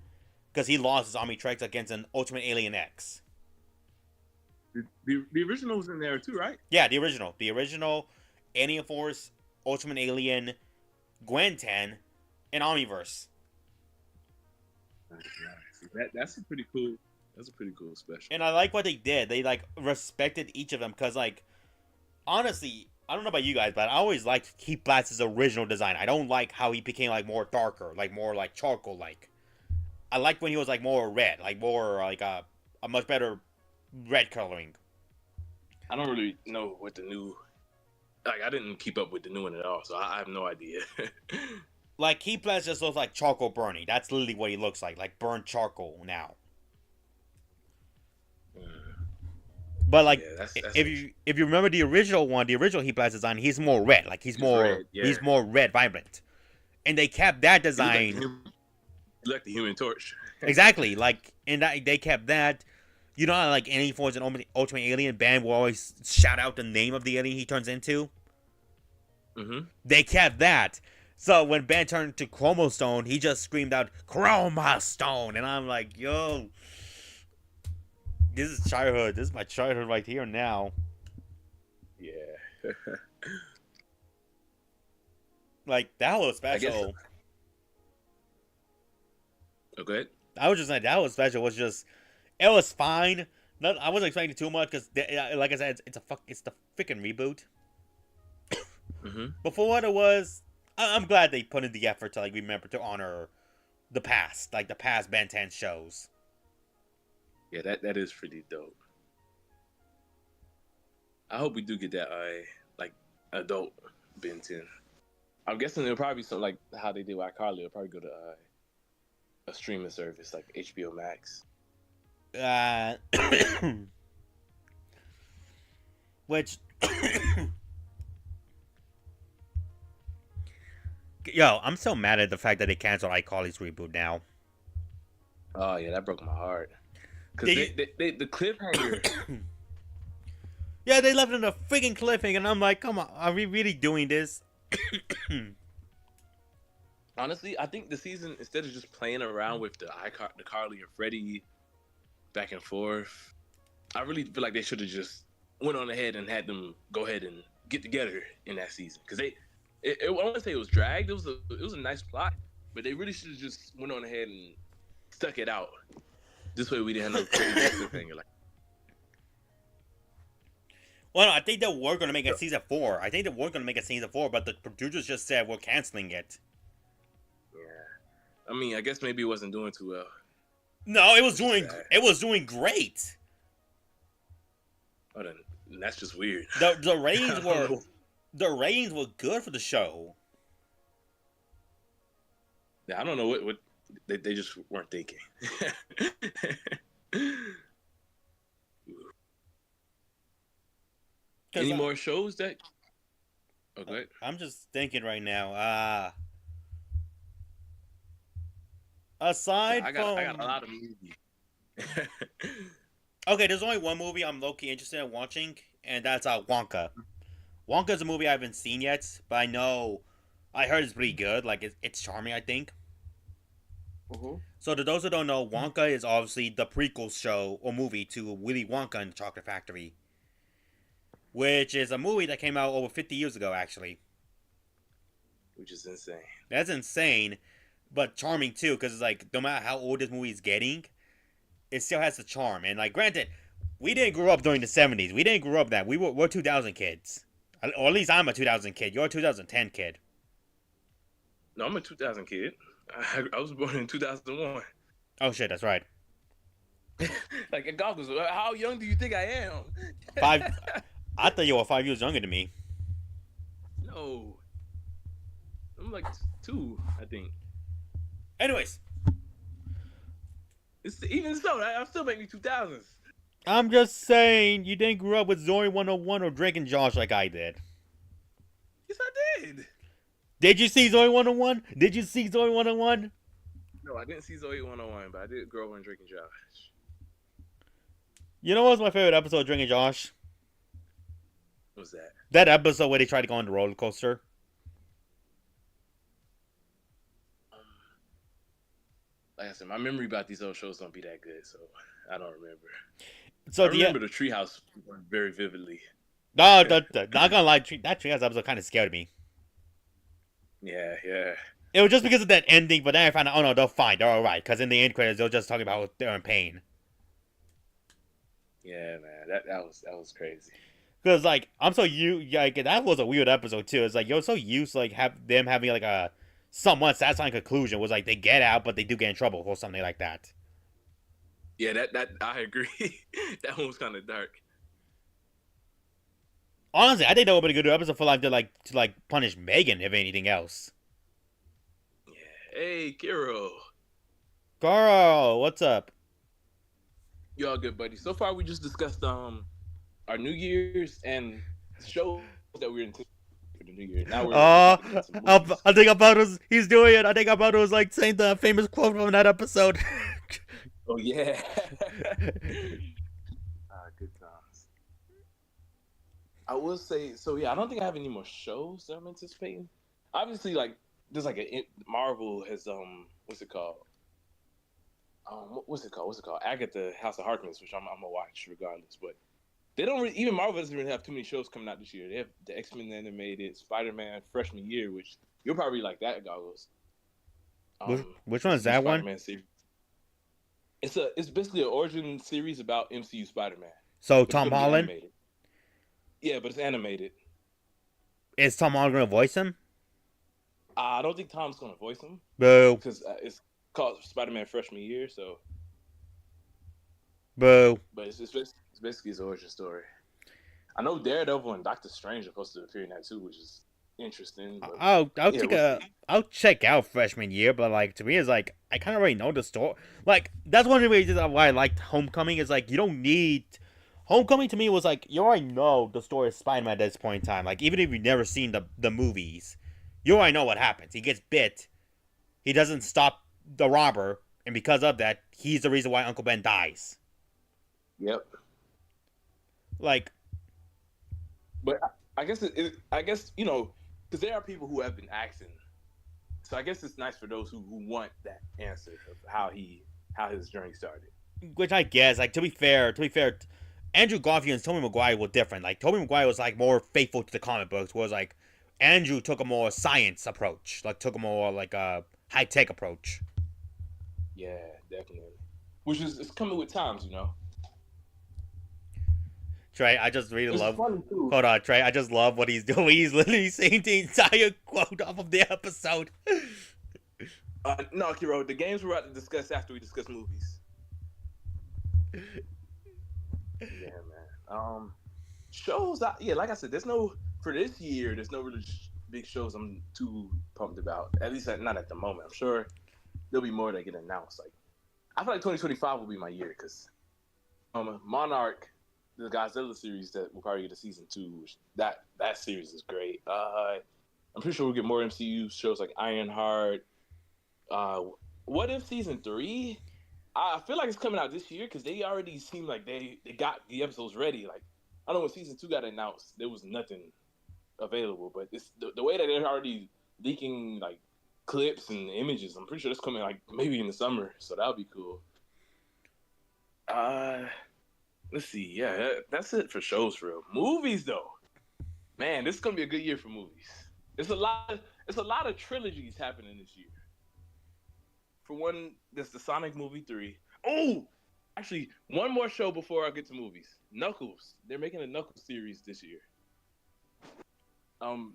because he lost his Omnitrix against an Ultimate Alien X. The original was in there too, right? Yeah, the original, Alien Force, Ultimate Alien, Gwen 10, and Omniverse. That's a pretty cool. That's a pretty cool special. And I like what they did. They like respected each of them, because like honestly, I don't know about you guys, but I always liked Keith Blatt's original design. I don't like how he became like more darker, like more like charcoal like. I liked when he was like more red, like more like a much better red coloring. I don't really know what the new, like I didn't keep up with the new one at all, so I have no idea. Like Keith Blatt just looks like charcoal Bernie. That's literally what he looks like burnt charcoal now. But like, yeah, that's if you remember the original one, the original Heat Blast design, he's more red. Like he's more red, vibrant, and they kept that design. Like the Human Torch. Exactly. Like, and that they kept that. You know how like any Force and Ultimate Alien band will always shout out the name of the alien he turns into. Mm-hmm. They kept that. So when Ben turned to Chromostone, he just screamed out Chromostone, and I'm like, yo. This is childhood. This is my childhood right here and now. Yeah. Like, that was special. Okay. I was just like, that was special. It was fine. I wasn't expecting too much because, like I said, it's the freaking reboot. Mm-hmm. But for what it was, I'm glad they put in the effort to like remember to honor the past, like the past Ben 10 shows. Yeah, that is pretty dope. I hope we do get that adult Ben 10. I'm guessing it'll probably be something like how they did with iCarly. It'll probably go to a streaming service like HBO Max. Which, yo, I'm so mad at the fact that they canceled iCarly's reboot now. Oh yeah, that broke my heart. Cause they the cliffhanger. Yeah, they left it in a freaking cliffhanger, and I'm like, come on, are we really doing this? Honestly, I think the season, instead of just playing around with the Carly and Freddie back and forth, I really feel like they should have just went on ahead and had them go ahead and get together in that season. Because I want to say it was dragged. It was a nice plot, but they really should have just went on ahead and stuck it out. This way we didn't have no crazy cliffhanger. Like, well, I think they were going to make a season 4. I think they were going to make a season 4, but the producers just said we're canceling it. Yeah, I mean, I guess maybe it wasn't doing too well. No, it was doing great. Oh, then that's just weird. The ratings were good for the show. Yeah, I don't know what they just weren't thinking. Any more shows that? Okay. I'm just thinking right now. Aside I got a lot of movies. Okay, there's only one movie I'm low-key interested in watching, and that's Wonka. Wonka's a movie I haven't seen yet, but I heard it's pretty good. Like, it's charming, I think. Mm-hmm. So to those who don't know, Wonka is obviously the prequel show or movie to Willy Wonka and the Chocolate Factory, which is a movie that came out over 50 years ago, actually. Which is insane. That's insane, but charming too, because it's like, no matter how old this movie is getting, it still has the charm. And like, granted, we didn't grow up during the 70s. We didn't grow up that. We're 2000 kids. Or at least I'm a 2000 kid. You're a 2010 kid. No, I'm a 2000 kid. I was born in 2001. Oh shit, that's right. Like, goggles. How young do you think I am? 5. I thought you were 5 years younger than me. No. I'm like 2, I think. Anyways. Even so, I still make me 2000s. I'm just saying, you didn't grow up with Zoe 101 or Drake and Josh like I did. Yes, I did. Did you see Zoe 101? Did you see Zoe 101? No, I didn't see Zoe 101, but I did grow up on Drake and Josh. You know what's my favorite episode of Drake and Josh? What's that? That episode where they tried to go on the roller coaster. Like I said, my memory about these old shows don't be that good, so I don't remember. So I remember the Treehouse very vividly. No, not gonna lie, that Treehouse episode kind of scared me. Yeah. It was just because of that ending, but then I found out, oh no, they're fine, they're alright, because in the end credits, they're just talking about they're in pain. Yeah, man, that was crazy. Because, like, that was a weird episode, too. It's like, you're so used to, like, them having, like, a somewhat satisfying conclusion. Was like, they get out, but they do get in trouble or something like that. Yeah, that I agree. That one was kind of dark. Honestly, I think that would be a good episode for, like, to punish Megan, if anything else. Yeah. Hey, Kiro. Carl, what's up? You all good, buddy? So far, we just discussed our New Year's and shows that we're into for the New Year. Now we're I think about us. He's doing it. I think about us like saying the famous quote from that episode. Oh yeah. Good times. I will say so. Yeah, I don't think I have any more shows that I'm anticipating. Obviously, like there's like Marvel has what's it called? What's it called? Agatha House of Harkness, which I'm gonna watch regardless. But they don't really, even Marvel doesn't really have too many shows coming out this year. They have the X-Men animated, Spider-Man freshman year, which you'll probably like that, Goggles. Which one is that one? Series. It's basically an origin series about MCU Spider-Man. So Tom Holland. Yeah, but it's animated. Is Tom Holland gonna voice him? I don't think Tom's gonna voice him. Boo. Because it's called Spider-Man freshman year, so. Boo. But it's basically his origin story. I know Daredevil and Doctor Strange are supposed to appear in that too, which is interesting. But I'll yeah, take we'll a see. I'll check out freshman year, but like to me it's like I kind of already know the story. Like that's one of the reasons why I liked Homecoming is like you don't need Homecoming to me was like you already know the story of Spider-Man at this point in time. Like even if you've never seen the movies, you already know what happens. He gets bit. He doesn't stop the robber, and because of that, he's the reason why Uncle Ben dies. Yep. Like But I guess I guess because there are people who have been asking, so I guess it's nice for those who want that answer of how his journey started. which I guess, like to be fair, Andrew Garfield and Tobey Maguire were different. Like Tobey Maguire was like more faithful to the comic books, whereas like Andrew took a more science approach, like took a more like a high tech approach. Yeah, definitely. Which is it's coming with times. Trey, I just really It's love. funny too. Hold on, Trey. I just love what he's doing. He's literally saying the entire quote off of the episode. No, Kiro, the games we're about to discuss after we discuss movies. Yeah, man. Shows. Yeah, like I said, there's no for this year. There's no really big shows I'm too pumped about. At least not at the moment. I'm sure there'll be more that get announced. Like I feel like 2025 will be my year because Monarch, the Godzilla series that we'll probably get a season 2. Which that series is great. I'm pretty sure we'll get more MCU shows like Ironheart. What if season 3? I feel like it's coming out this year because they already seem like they got the episodes ready. Like I don't know when season 2 got announced, there was nothing available. But it's the way that they're already leaking like clips and images. I'm pretty sure it's coming like maybe in the summer, so that'll be cool. Let's see. Yeah, that's it for shows for real. Movies though, man, this is gonna be a good year for movies. It's a lot of trilogies happening this year. For one, there's the Sonic movie 3. Oh, actually, one more show before I get to movies. Knuckles. They're making a Knuckles series this year.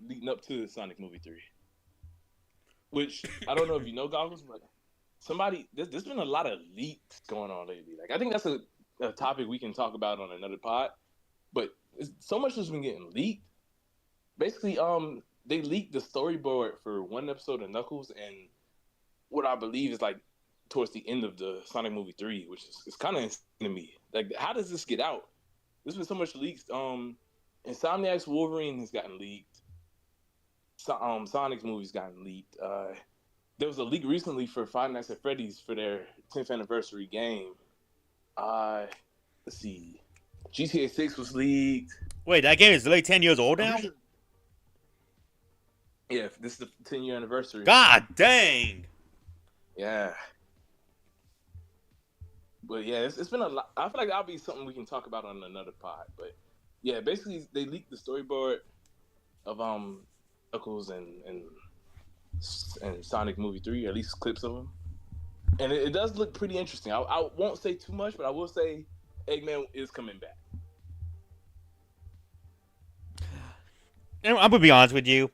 Leading up to the Sonic movie 3. Which I don't know if you know, Goggles, but there's been a lot of leaks going on lately. Like I think that's a topic we can talk about on another pod. But so much has been getting leaked. Basically, they leaked the storyboard for one episode of Knuckles and what I believe is like towards the end of the Sonic movie 3, which is kind of insane to me. Like, how does this get out? There's been so much leaks. Insomniac's Wolverine has gotten leaked. Sonic's movie's gotten leaked. There was a leak recently for Five Nights at Freddy's for their 10th anniversary game. Let's see. GTA 6 was leaked. Wait, that game is literally 10 years old now. Yeah, this is the 10-year anniversary. God dang. Yeah. But yeah, it's been a lot. I feel like that'll be something we can talk about on another pod. But yeah, basically they leaked the storyboard of Knuckles and Sonic movie 3, at least clips of them. And it does look pretty interesting. I won't say too much, but I will say Eggman is coming back. I'm gonna be honest with you.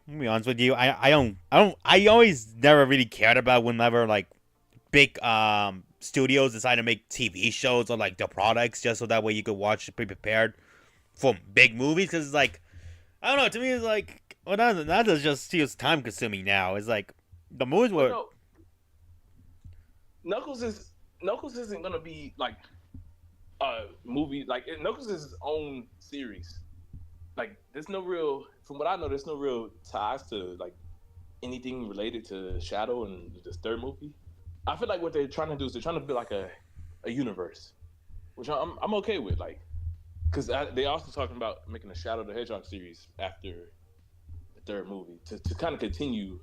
I always never really cared about whenever like big studios decide to make TV shows or like the products just so that way you could watch be prepared for big movies because it's like I don't know, to me it's like well that just feels time consuming now. It's like the movies were Knuckles isn't gonna be like a movie like Knuckles is his own series. Like there's no real, from what I know, there's no real ties to like anything related to Shadow and this third movie. I feel like what they're trying to do is they're trying to build like a universe, which I'm okay with, like, because they also talking about making a Shadow the Hedgehog series after the third movie to kind of continue,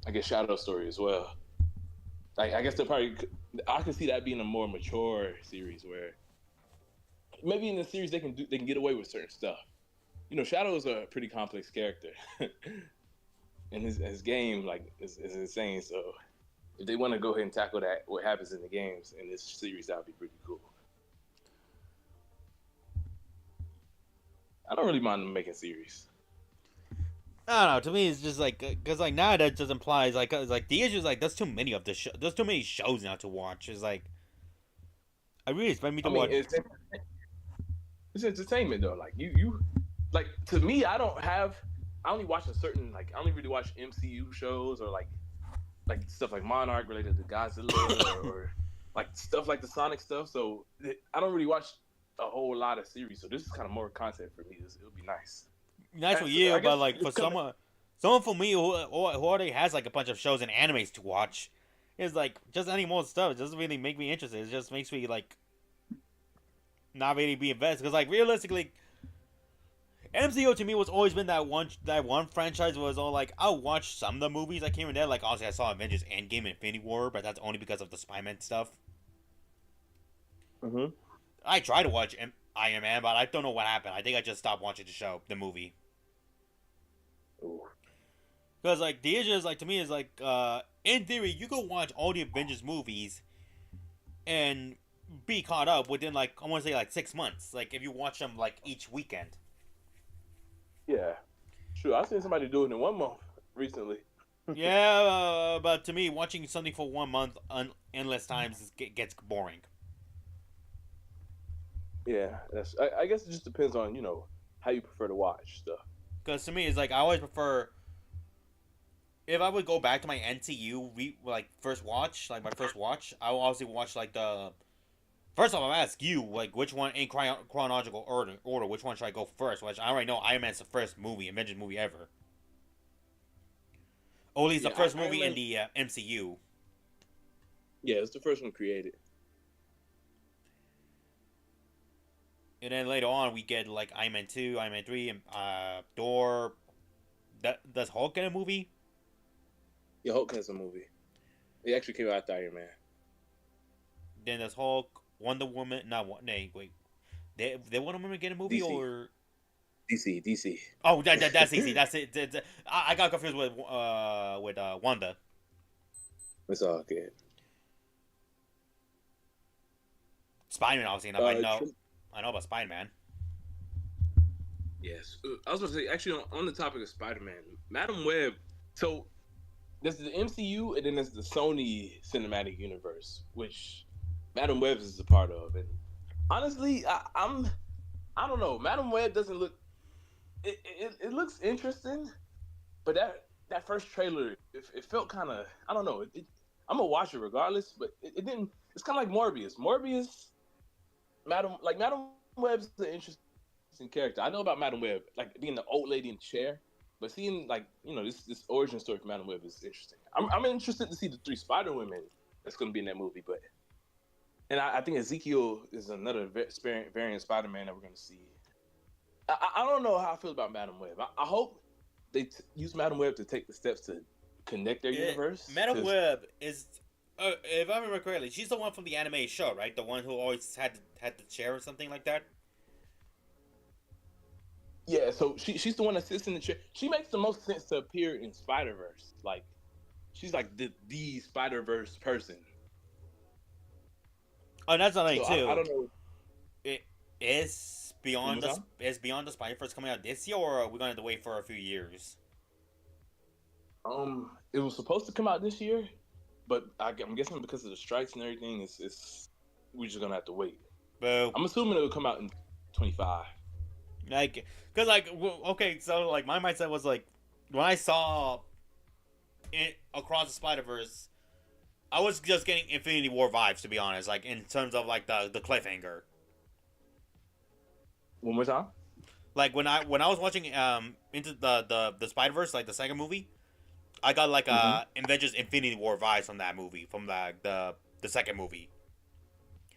I guess, Shadow's story as well. Like I guess I could see that being a more mature series where maybe in the series they can get away with certain stuff. You know, Shadow is a pretty complex character, and his game like is insane. So if they want to go ahead and tackle that, what happens in the games in this series, that would be pretty cool. I don't really mind them making series. I don't know. To me, it's just like because like now that just implies like it's like the issue is like there's too many of the show. There's too many shows now to watch. It's like I really expect me to watch. It's entertainment though. Like you like to me, I only watch a certain like I only really watch MCU shows or like stuff like Monarch related to Godzilla or like stuff like the Sonic stuff. So I don't really watch a whole lot of series. So this is kind of more content for me. It'll be nice. Nice for That's, you, I but guess like for it's kind of someone for me who already has like a bunch of shows and animes to watch, is like just any more stuff. It doesn't really make me interested. It just makes me like not really be invested. Because like realistically, MCU to me was always been that one franchise was all like I'll watch some of the movies I came in there. Like obviously I saw Avengers Endgame and Infinity War, but that's only because of the Spider-Man stuff. hmm I tried to watch Iron Man, but I don't know what happened. I think I just stopped watching the movie. Because like the issue is like to me is like in theory you could watch all the Avengers movies and be caught up within like I want to say like 6 months. Like if you watch them like each weekend. Yeah, sure. I've seen somebody do it in 1 month recently. Yeah, but to me watching something for 1 month endless times gets boring. Yeah, I guess it just depends on how you prefer to watch stuff. Because to me it's like I always prefer if I would go back to my NCU like first watch like my first watch I will obviously watch like the first off, I'm ask you like which one in chronological order. Which one should I go first? Which I already know Iron Man's the first Avengers movie ever. Or at least the Yeah, first Iron movie Man. in the MCU. Yeah, it's the first one created. And then later on, we get like Iron Man 2, Iron Man 3, and Thor. Does Hulk get a movie? Yeah, Hulk has a movie. It actually came out after Iron Man. Then there's Hulk, Wonder Woman. Not one. Nay, wait. Did Wonder Woman get a movie DC, or? DC. Oh, that's easy. That's it. I got confused with Wanda. It's all good. Spider-Man, obviously enough. I know about Spider-Man. Yes, I was going to say actually on the topic of Spider-Man, Madam Web. So there's the MCU and then there's the Sony Cinematic Universe, which Madam Web is a part of. And honestly, I don't know. Madam Web doesn't look. It looks interesting, but that first trailer, it felt kind of. I don't know. I'm gonna watch it regardless, but it didn't. It's kind of like Morbius. Madam Web's an interesting character. I know about Madam Web, like being the old lady in the chair, but seeing like this origin story for Madam Web is interesting. I'm interested to see the 3 Spider Women that's gonna be in that movie, and I think Ezekiel is another variant Spider-Man that we're gonna see. I don't know how I feel about Madam Web. I hope they use Madam Web to take the steps to connect their universe. Madam Web is, if I remember correctly, she's the one from the anime show, right? The one who always had the chair or something like that. Yeah, so she's the one that sits in the chair. She makes the most sense to appear in Spider-Verse. Like she's like the Spider-Verse person. Oh, that's another thing too. I don't know. Is Beyond the Spider-Verse coming out this year, or are we going to have to wait for a few years? It was supposed to come out this year, but I'm guessing because of the strikes and everything, it's we're just gonna have to wait. Boo. I'm assuming it'll come out in 25. Like, cause like, okay, so like my mindset was like, when I saw it Across the Spider-Verse, I was just getting Infinity War vibes, to be honest. Like in terms of like the cliffhanger. One more time. Like when I was watching into the Spider-Verse, like the second movie, I got like Avengers Infinity War vibes from that movie, from the second movie.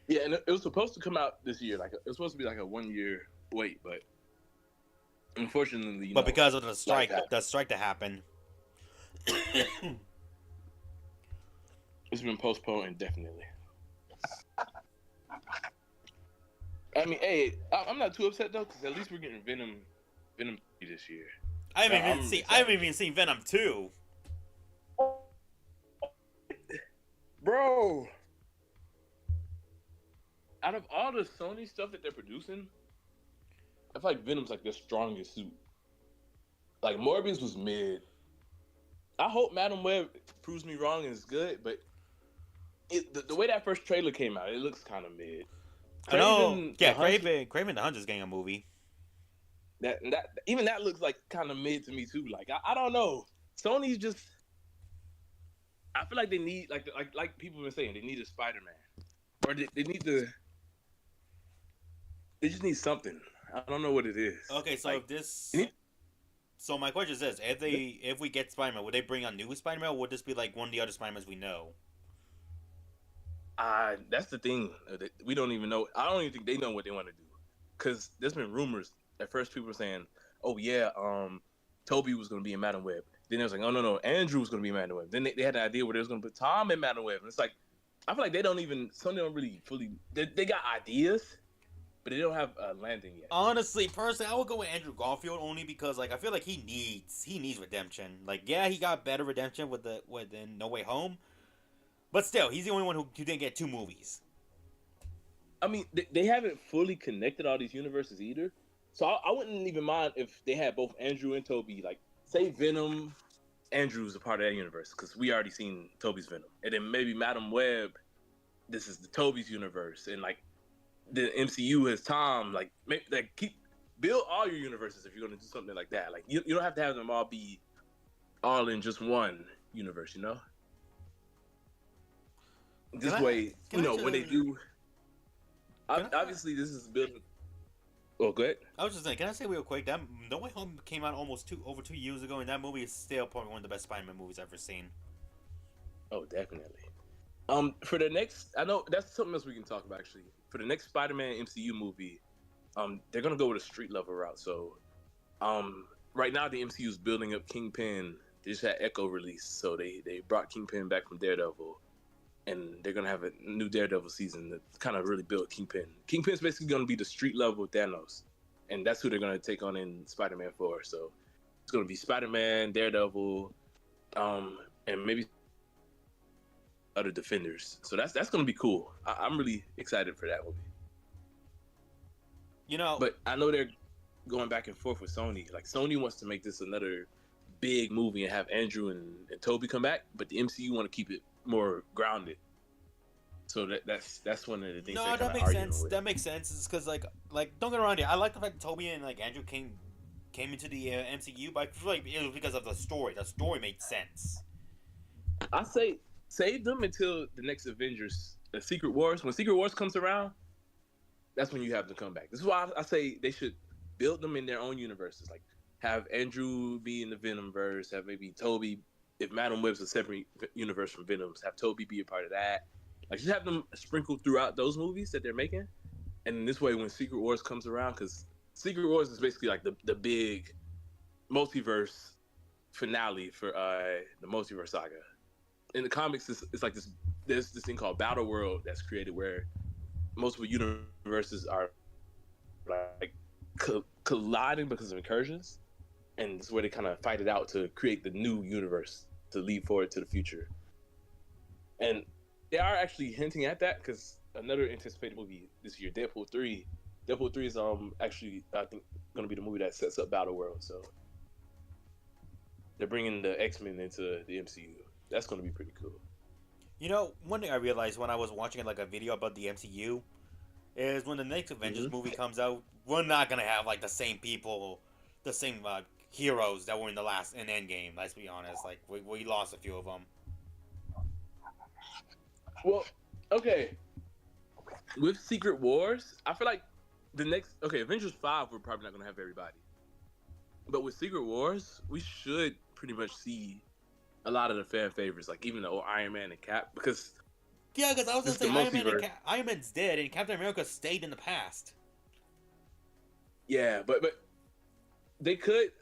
Yeah, and it was supposed to come out this year. Like it was supposed to be like a 1 year wait, but unfortunately, because of the strike that happened, it's been postponed indefinitely. I mean, hey, I'm not too upset though, because at least we're getting Venom 3 this year. I haven't even seen Venom 2. Bro, out of all the Sony stuff that they're producing, I feel like Venom's like their strongest suit. Like Morbius was mid. I hope Madam Web proves me wrong and is good, but the way that first trailer came out, it looks kind of mid. I know. Yeah, Craven the Hunter's getting a movie. That even that looks like kind of mid to me too. Like I don't know. Sony's just. I feel like they need like people have been saying they need a Spider Man, or they need to. They just need something. I don't know what it is. Okay, so Like if they this, need, so my question is this: if we get Spider Man, would they bring on new Spider Man, or would this be like one of the other Spider Mans we know? that's the thing. We don't even know. I don't even think they know what they want to do. Because there's been rumors. At first, people were saying, "Oh yeah, Toby was going to be in Madam Web." Then they was like, "Oh no, Andrew was going to be in Madam Web." Then they had an idea where they was going to put Tom in Madam Web, and it's like, I feel like they don't even. Some don't really fully. They got ideas, but they don't have a landing yet. Honestly, personally, I would go with Andrew Garfield only because like I feel like he needs redemption. Like yeah, he got better redemption with No Way Home, but still, he's the only one who didn't get two movies. I mean, they haven't fully connected all these universes either. So I wouldn't even mind if they had both Andrew and Toby. Like, say Venom, Andrew's a part of that universe because we already seen Toby's Venom, and then maybe Madam Web, this is the Toby's universe, and like the MCU has Tom. Like keep build all your universes if you're gonna do something like that. Like you don't have to have them all be all in just one universe. This way, when they do. Obviously, this is building. Oh, go ahead. I was just saying, can I say real quick that No Way Home came out almost over 2 years ago, and that movie is still probably one of the best Spider-Man movies I've ever seen. Oh, definitely. For the next, I know that's something else we can talk about actually. For the next Spider-Man MCU movie, they're gonna go with a street level route. So, right now the MCU is building up Kingpin. They just had Echo release, so they brought Kingpin back from Daredevil. And they're gonna have a new Daredevil season that kind of really build Kingpin. Kingpin's basically gonna be the street level Thanos, and that's who they're gonna take on in Spider-Man 4. So it's gonna be Spider-Man, Daredevil, and maybe other Defenders. So that's gonna be cool. I'm really excited for that movie. But I know they're going back and forth with Sony. Like Sony wants to make this another big movie and have Andrew and Toby come back, but the MCU want to keep it more grounded. So that's one of the things. No, that makes sense. That makes sense. It's because like don't get around here. I like the fact that Toby and like Andrew came into the MCU, but I feel like it was because of the story. The story made sense. I say save them until the next Avengers, Secret Wars. When Secret Wars comes around, that's when you have them come back. This is why I say they should build them in their own universes. Like have Andrew be in the Venom verse. Have maybe Toby. If Madam Web's a separate universe from Venom's, have Toby be a part of that. Like, just have them sprinkled throughout those movies that they're making. And this way, when Secret Wars comes around, because Secret Wars is basically like the big multiverse finale for the multiverse saga. In the comics, it's like this. There's this thing called Battle World that's created where multiple universes are like colliding because of incursions. And it's where they kind of fight it out to create the new universe to lead forward to the future. And they are actually hinting at that because another anticipated movie this year, Deadpool 3. Deadpool 3 is actually, I think, going to be the movie that sets up Battle World. So they're bringing the X-Men into the MCU. That's going to be pretty cool. One thing I realized when I was watching like a video about the MCU is when the next Avengers movie comes out, we're not going to have like the same people, the same heroes that were in Endgame. Let's be honest. Like we lost a few of them. Well, okay. With Secret Wars, I feel like the next Avengers 5 we're probably not gonna have everybody. But with Secret Wars, we should pretty much see a lot of the fan favorites, like even the old Iron Man and Cap, because I was gonna say Iron Man's dead and Captain America stayed in the past. Yeah, but they could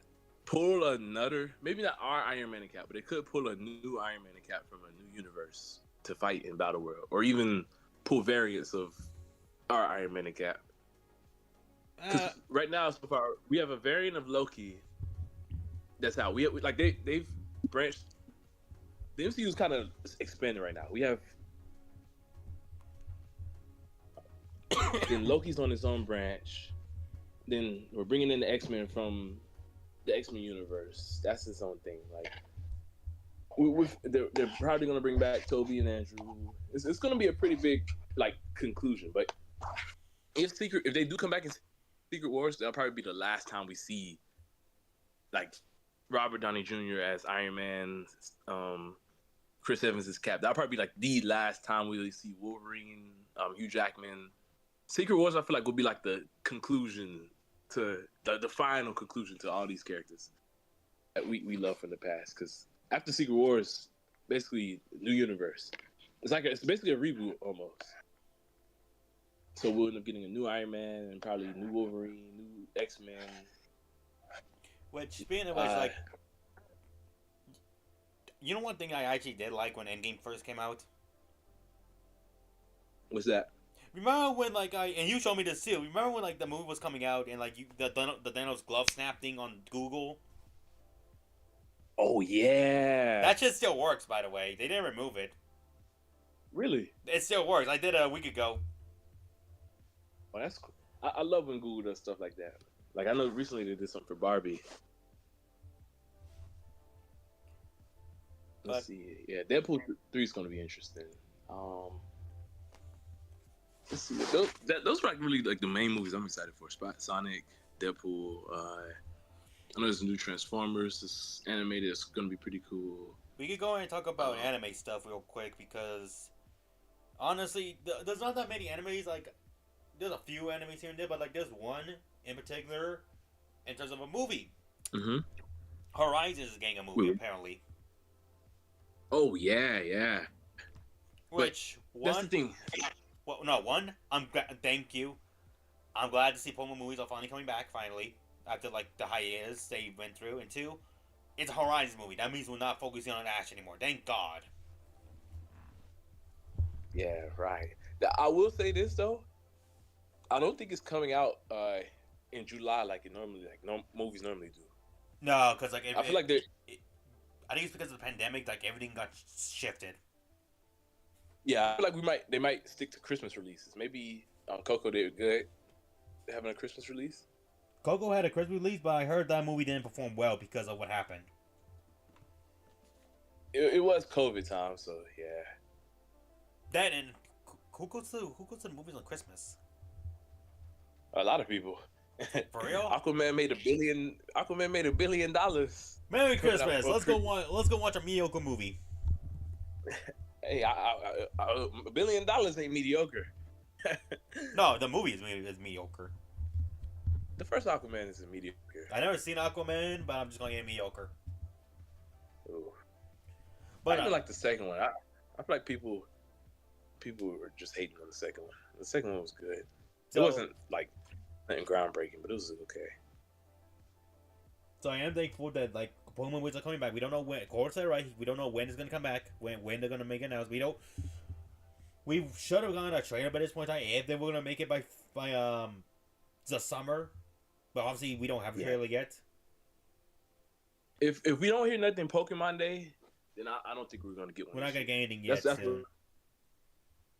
pull another, maybe not our Iron Man and Cap, but they could pull a new Iron Man and Cap from a new universe to fight in Battle World, or even pull variants of our Iron Man and Cap. Because right now, so far, we have a variant of Loki. That's how they've branched. The MCU is kind of expanding right now. We have then Loki's on his own branch. Then we're bringing in the X-Men from the X-Men universe. That's his own thing. Like they're probably gonna bring back Toby and Andrew. It's gonna be a pretty big conclusion. But if they do come back in Secret Wars, that'll probably be the last time we see like Robert Downey Jr. as Iron Man, Chris Evans as Cap. That'll probably be like the last time we really see Wolverine, Hugh Jackman. Secret Wars, I feel like will be like the conclusion to the final conclusion to all these characters that we love from the past. Because after Secret Wars, basically new universe. It's basically a reboot almost. So we'll end up getting a new Iron Man and probably new Wolverine, new X-Men. Which, speaking of which, like, you know, one thing I actually did like when Endgame first came out. What's that? Remember when, like, and you showed me this too. Remember when, like, the movie was coming out and, like, the Thanos glove snap thing on Google? Oh yeah, that shit still works. By the way, they didn't remove it. Really? It still works. I did it a week ago. Oh, that's cool. I love when Google does stuff like that. Like, I know recently they did something for Barbie. Let's see. Yeah, Deadpool 3 is going to be interesting. Let's see. Those are like really like the main movies I'm excited for. Sonic, Deadpool. I know there's a new Transformers. This animated. It's going to be pretty cool. We could go and talk about anime stuff real quick because honestly, there's not that many animes. Like, there's a few animes here and there, but like there's one in particular in terms of a movie. Mm-hmm. Horizon is getting a movie apparently. Oh yeah. Which but that's the thing. Well, no, one. Thank you. I'm glad to see Pokemon movies are finally coming back. Finally, after like the hiatus they went through, and two, it's a Horizon movie. That means we're not focusing on Ash anymore. Thank God. Yeah, right. Now, I will say this though. I don't think it's coming out in July like it normally movies normally do. No, because like I feel like I think it's because of the pandemic. Like everything got shifted. Yeah, I feel like they might stick to Christmas releases. Maybe Coco did good having a Christmas release. Coco had a Christmas release, but I heard that movie didn't perform well because of what happened. It was COVID time, so yeah. That and who goes to the movies on Christmas? A lot of people. For real? Aquaman made $1 billion. Merry Christmas! Let's go watch a mediocre movie. Hey, $1 billion ain't mediocre. No, the movie is mediocre. The first Aquaman is mediocre. I never seen Aquaman, but I'm just gonna get mediocre. Ooh. But I even like the second one. I feel like people were just hating on the second one. The second one was good. It wasn't like nothing groundbreaking, but it was okay. So I am thankful that like Pokemon movies are coming back. We don't know when. Core said right. We don't know when it's gonna come back. When they're gonna make it announcement. We should have gotten a trailer by this point in time if they were gonna make it by the summer, but obviously we don't have a trailer yet. If we don't hear nothing Pokemon Day, then I don't think we're gonna get one. We're not gonna get anything yet.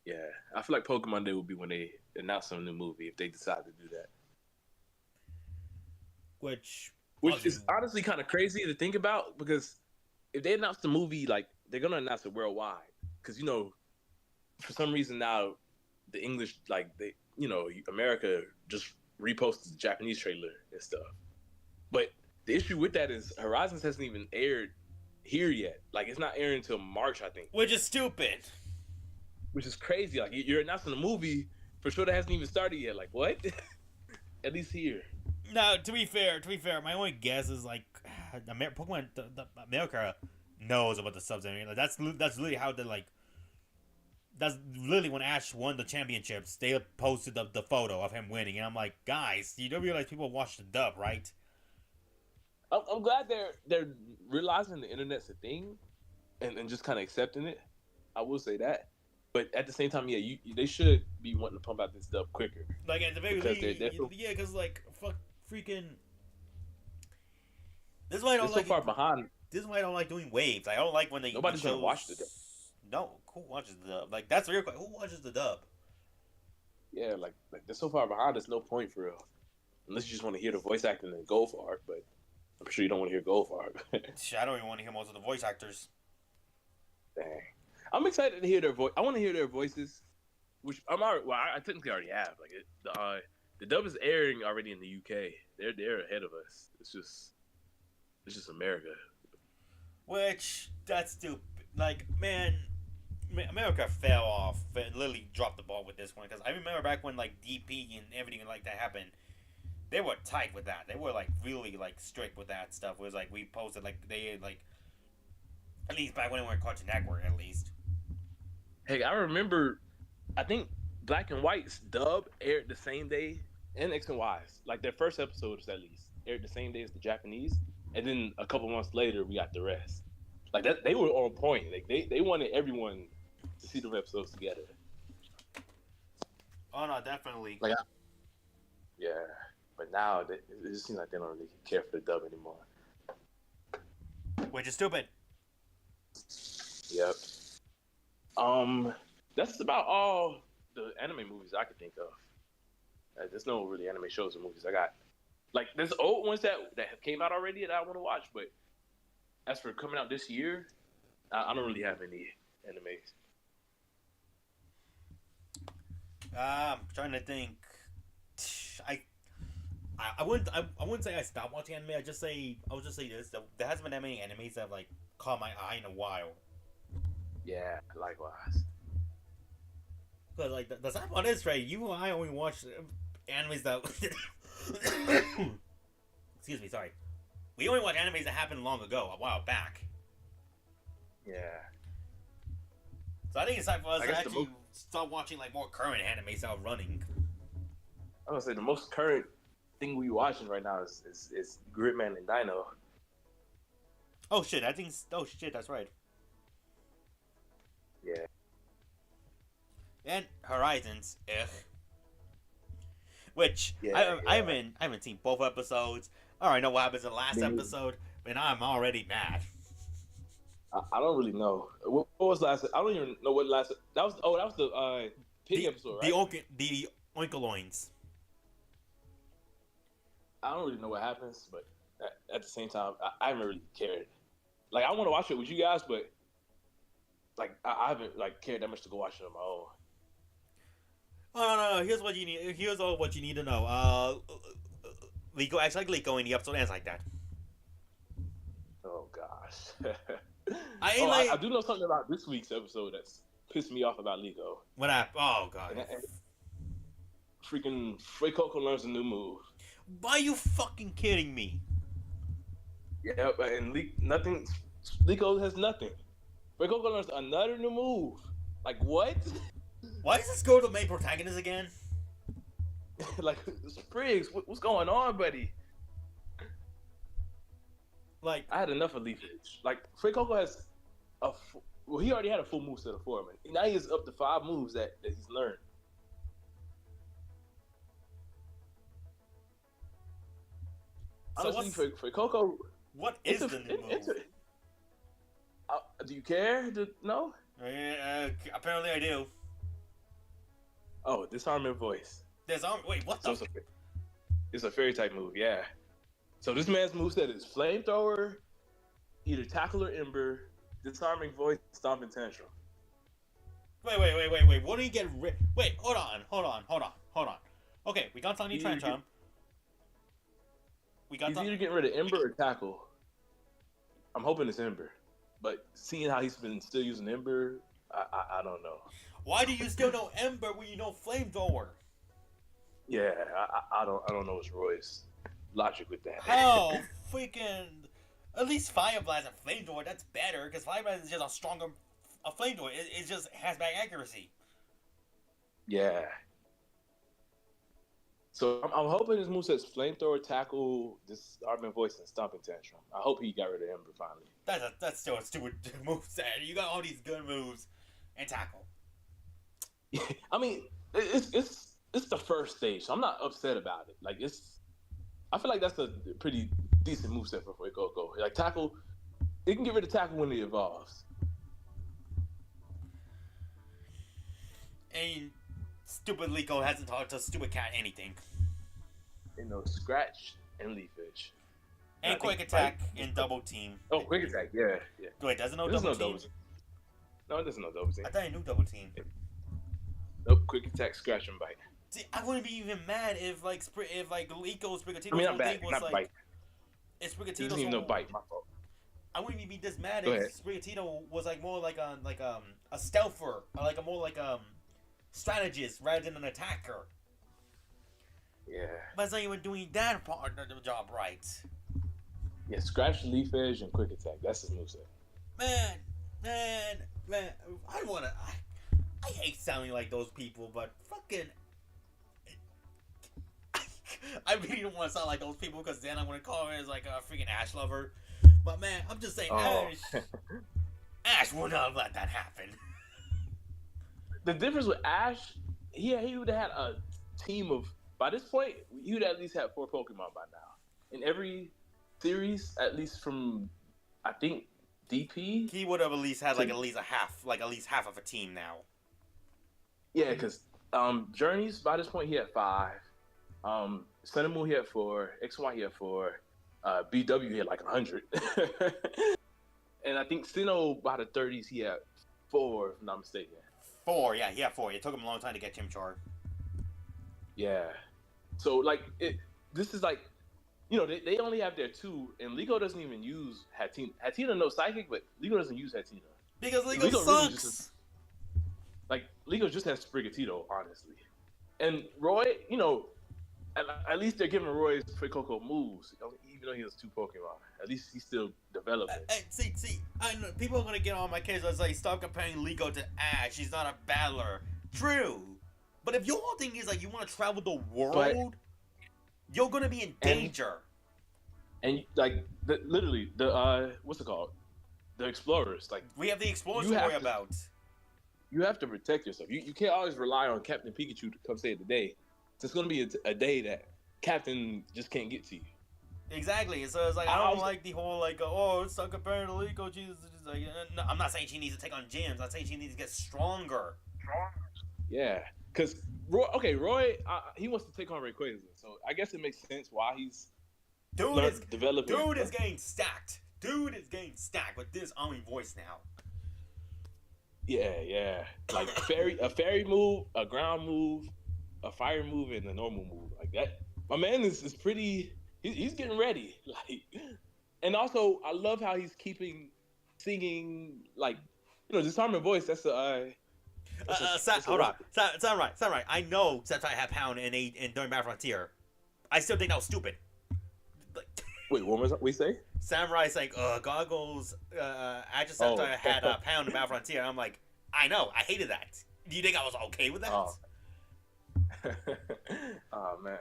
Yeah, I feel like Pokemon Day will be when they announce some new movie if they decide to do that. Which is honestly kind of crazy to think about because if they announce the movie, like they're gonna announce it worldwide because for some reason now the English America just reposted the Japanese trailer and stuff. But the issue with that is Horizons hasn't even aired here yet. Like it's not airing until March, I think. Which is stupid. Which is crazy. Like you're announcing a movie for sure that hasn't even started yet. Like what? At least here. No, to be fair, my only guess is like Pokemon America knows about the subs. Like, that's literally how they like. That's literally when Ash won the championships. They posted the photo of him winning, and I'm like, guys, you don't realize people watch the dub, right? I'm glad they're realizing the internet's a thing, and just kind of accepting it. I will say that, but at the same time, yeah, they should be wanting to pump out this dub quicker. Like at the very least, yeah, because like freaking. This is why I don't like. So far behind. This is why I don't like doing waves. I don't like when they. Nobody's gonna watch the dub. No, who watches the dub? Like that's real quick. Who watches the dub? Yeah, like they're so far behind. There's no point for real, unless you just want to hear the voice acting and go for it. But I'm sure you don't want to hear go for it. I don't even want to hear most of the voice actors. Dang, I'm excited to hear their voice. I want to hear their voices, which I'm already. Well, I technically already have. Like The dub is airing already in the UK. They're ahead of us. It's just America. Which that's stupid. Like, man, America fell off and literally dropped the ball with this one because I remember back when like DP and everything like that happened, they were tight with that. They were like really like strict with that stuff. It was like we posted like they like at least back when we were Cartoon Network at least. Hey, I remember. I think Black and White's dub aired the same day, and X and Y's, like their first episodes at least, aired the same day as the Japanese, and then a couple months later we got the rest. Like that, they were on point. Like they wanted everyone to see the episodes together. Oh no, definitely. Like, yeah, but now it just seems like they don't really care for the dub anymore. Which is stupid. Yep. That's about all the anime movies I could think of. There's no really anime shows or movies I got. Like, there's old ones that came out already that I want to watch, but as for coming out this year, I don't really have any animes. I'm trying to think. I wouldn't say I stopped watching anime. I would just say this: there hasn't been that many animes that have like caught my eye in a while. Yeah, likewise. Cause like the sad part is, right, you and I only watch animes that excuse me, sorry. We only watch animes that happened long ago, a while back. Yeah. So I think it's time for us to actually start watching like more current animes that are running. I was gonna say the most current thing we watching right now is Gridman and Dino. Oh shit, that's right. Yeah. And Horizons, which yeah, I haven't seen both episodes. I already know what happens in the last episode, and I'm already mad. I don't really know what was last. I don't even know what last. That was the pig episode, right? The Oinkoloins. I don't really know what happens, but at the same time, I haven't really cared. Like, I want to watch it with you guys, but like I haven't like cared that much to go watch it on my own. Oh no! Here's what you need. Here's all what you need to know. Liko acts like Liko, and the episode ends like that. Oh gosh. I do know something about this week's episode that's pissed me off about Liko. What happened? Oh god. Freaking Fuecoco learns a new move. Why are you fucking kidding me? Yeah, and Liko has nothing. Fuecoco learns another new move. Like, what? Why is this girl the main protagonist again? Like, Spriggs, what's going on, buddy? Like, I had enough of leafage. Like, Fuecoco has he already had a full move set of 4, man. Now he's up to 5 moves that he's learned. So honestly, for Coco, what is the new move? Do you care to know? Apparently I do. Oh, disarming voice. Wait, what the? It's a fairy type move, yeah. So this man's moveset is flamethrower, either tackle or ember, disarming voice, stomping tantrum. Wait. What do you get rid? Wait, hold on. Okay, we got Tiny Tantrum. He's either getting rid of ember or tackle. I'm hoping it's ember, but seeing how he's been still using ember, I don't know. Why do you still know ember when you know flamethrower? Yeah, I don't know his Roy's logic with that. Hell, freaking! At least Fire Blast and Flamethrower, that's better, because Fire Blast is just a stronger flamethrower. It just has back accuracy. Yeah. So I'm hoping his moveset's flamethrower, tackle, disarming voice, and stomping tantrum. I hope he got rid of ember finally. That's still a stupid moveset. You got all these good moves and tackle. I mean, it's the first stage, so I'm not upset about it. Like, I feel like that's a pretty decent moveset for Fuecoco. Like, tackle, it can get rid of tackle when it evolves. And stupid Liko hasn't taught to stupid cat anything. Scratch and leafage. And quick attack and double team. Oh, quick attack, yeah. Wait, doesn't know double team? No, it doesn't know double team. I thought I knew double team. Nope, quick attack, scratch and bite. See, I wouldn't be even mad if Liko I Sprigatito's mean, not whole bad, thing was not like bite. if It doesn't Sprigatito's even know whole. bite. My fault. I wouldn't even be this mad Go if ahead. Sprigatito was like more a stealther, or like a more strategist rather than an attacker. Yeah. But it's not even doing that part of the job right. Yeah, scratch, leaf edge, and quick attack. That's his moveset. Man, man, man. I wanna. I hate sounding like those people, but fucking. I really don't want to sound like those people because then I'm gonna call her as like a freaking Ash lover. But man, I'm just saying, Oh. Ash would not let that happen. The difference with Ash, he would have had a team of. By this point, he would at least have 4 Pokemon by now. In every series, at least from, I think, DP. He would have at least had at least half of a team now. Yeah, because Journeys, by this point, he had 5. Sun and Moon, he had 4. X and Y, he had 4. BW, he had like 100. And I think Sinnoh, by the 30s, he had 4, if I'm not mistaken. 4, yeah, he had 4. It took him a long time to get Chimchar. Yeah. So, like, this is like, you know, they only have their 2, and Liko doesn't even use Hatina. Hatina knows Psychic, but Liko doesn't use Hatina. Because Liko sucks! Really just like, Liko just has Sprigatito, honestly. And Roy, you know, at least they're giving Roy his Fuecoco moves, even though he has 2 Pokemon. At least he's still developing. See, I know people are going to get on my case. I was like, stop comparing Liko to Ash. He's not a battler. True. But if your whole thing is like you want to travel the world, you're gonna be in danger. And like literally the what's it called? The explorers. Like we have the explorers to worry about. You have to protect yourself. You can't always rely on Captain Pikachu to come save the day. It's gonna be a day that Captain just can't get to you. Exactly. So it's like I don't like the whole like stop comparing to Liko. Jesus, like no, I'm not saying she needs to take on gyms. I'm saying she needs to get stronger. Yeah. Because Roy, he wants to take on Rayquaza, so I guess it makes sense why he's developing. Dude is getting stacked. With this Omni voice now. Yeah. Like a fairy move, a ground move, a fire move, and a normal move. Like that. My man is pretty. He's getting ready. Like, and also I love how he's keeping singing like, you know, disarming voice. That's the. Hold on. Samurai. I know Sentai had Pound and during Battle Frontier. I still think that was stupid. Like, wait, what was we say? Samurai's like, Goggles, Agile Sentai had Pound in Battle Frontier. I'm like, I know, I hated that. Do you think I was okay with that? Oh man,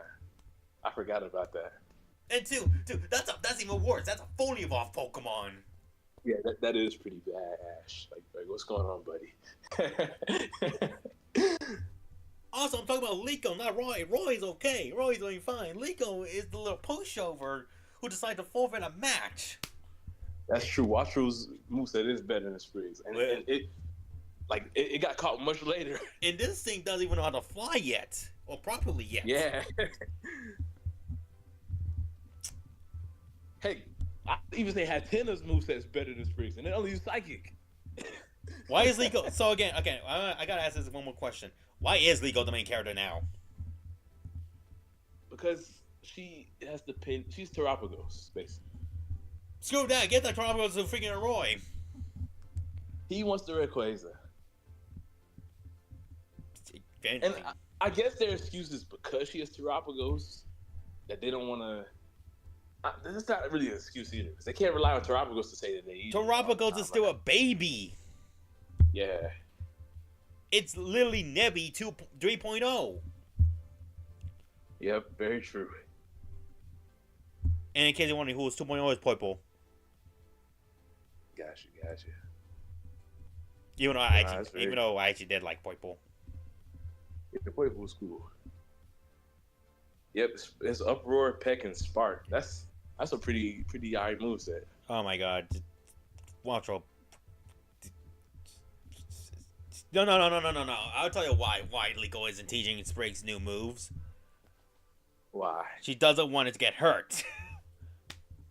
I forgot about that. And two, that's even worse. That's a fully evolved Pokemon. Yeah, that is pretty bad, Ash. Like what's going on, buddy? Also, I'm talking about Liko, not Roy. Roy's okay. Roy's doing fine. Liko is the little pushover who decided to forfeit a match. That's true. Watro's moveset is better than Sprig's. And it got caught much later. And this thing doesn't even know how to fly yet. Or properly yet. Yeah. Hey, I even say Hatina's moveset is better than Sprig's, and they only use Psychic. Why is Liko... So again, okay, I gotta ask this one more question. Why is Liko the main character now? Because she has the pin... She's Terapagos, basically. Screw that, get that Terapagos to freaking Roy. He wants the Rayquaza. And I guess their excuse is because she has Terapagos that they don't want to... This is not really an excuse either, because they can't rely on Terapagos to say that they eat. Terapagos is still a baby. Yeah. It's literally Nebby 3.0. Yep, very true. And in case you're wondering who was 2.0 is Poipo. Gotcha. Even though I actually did like Poipo. Yeah, Poipo was cool. Yep, it's Uproar, Peck, and Spark. That's a pretty alright moveset. Oh my god. Watro. No. I'll tell you why Liko isn't teaching Sprig's new moves. Why? She doesn't want it to get hurt.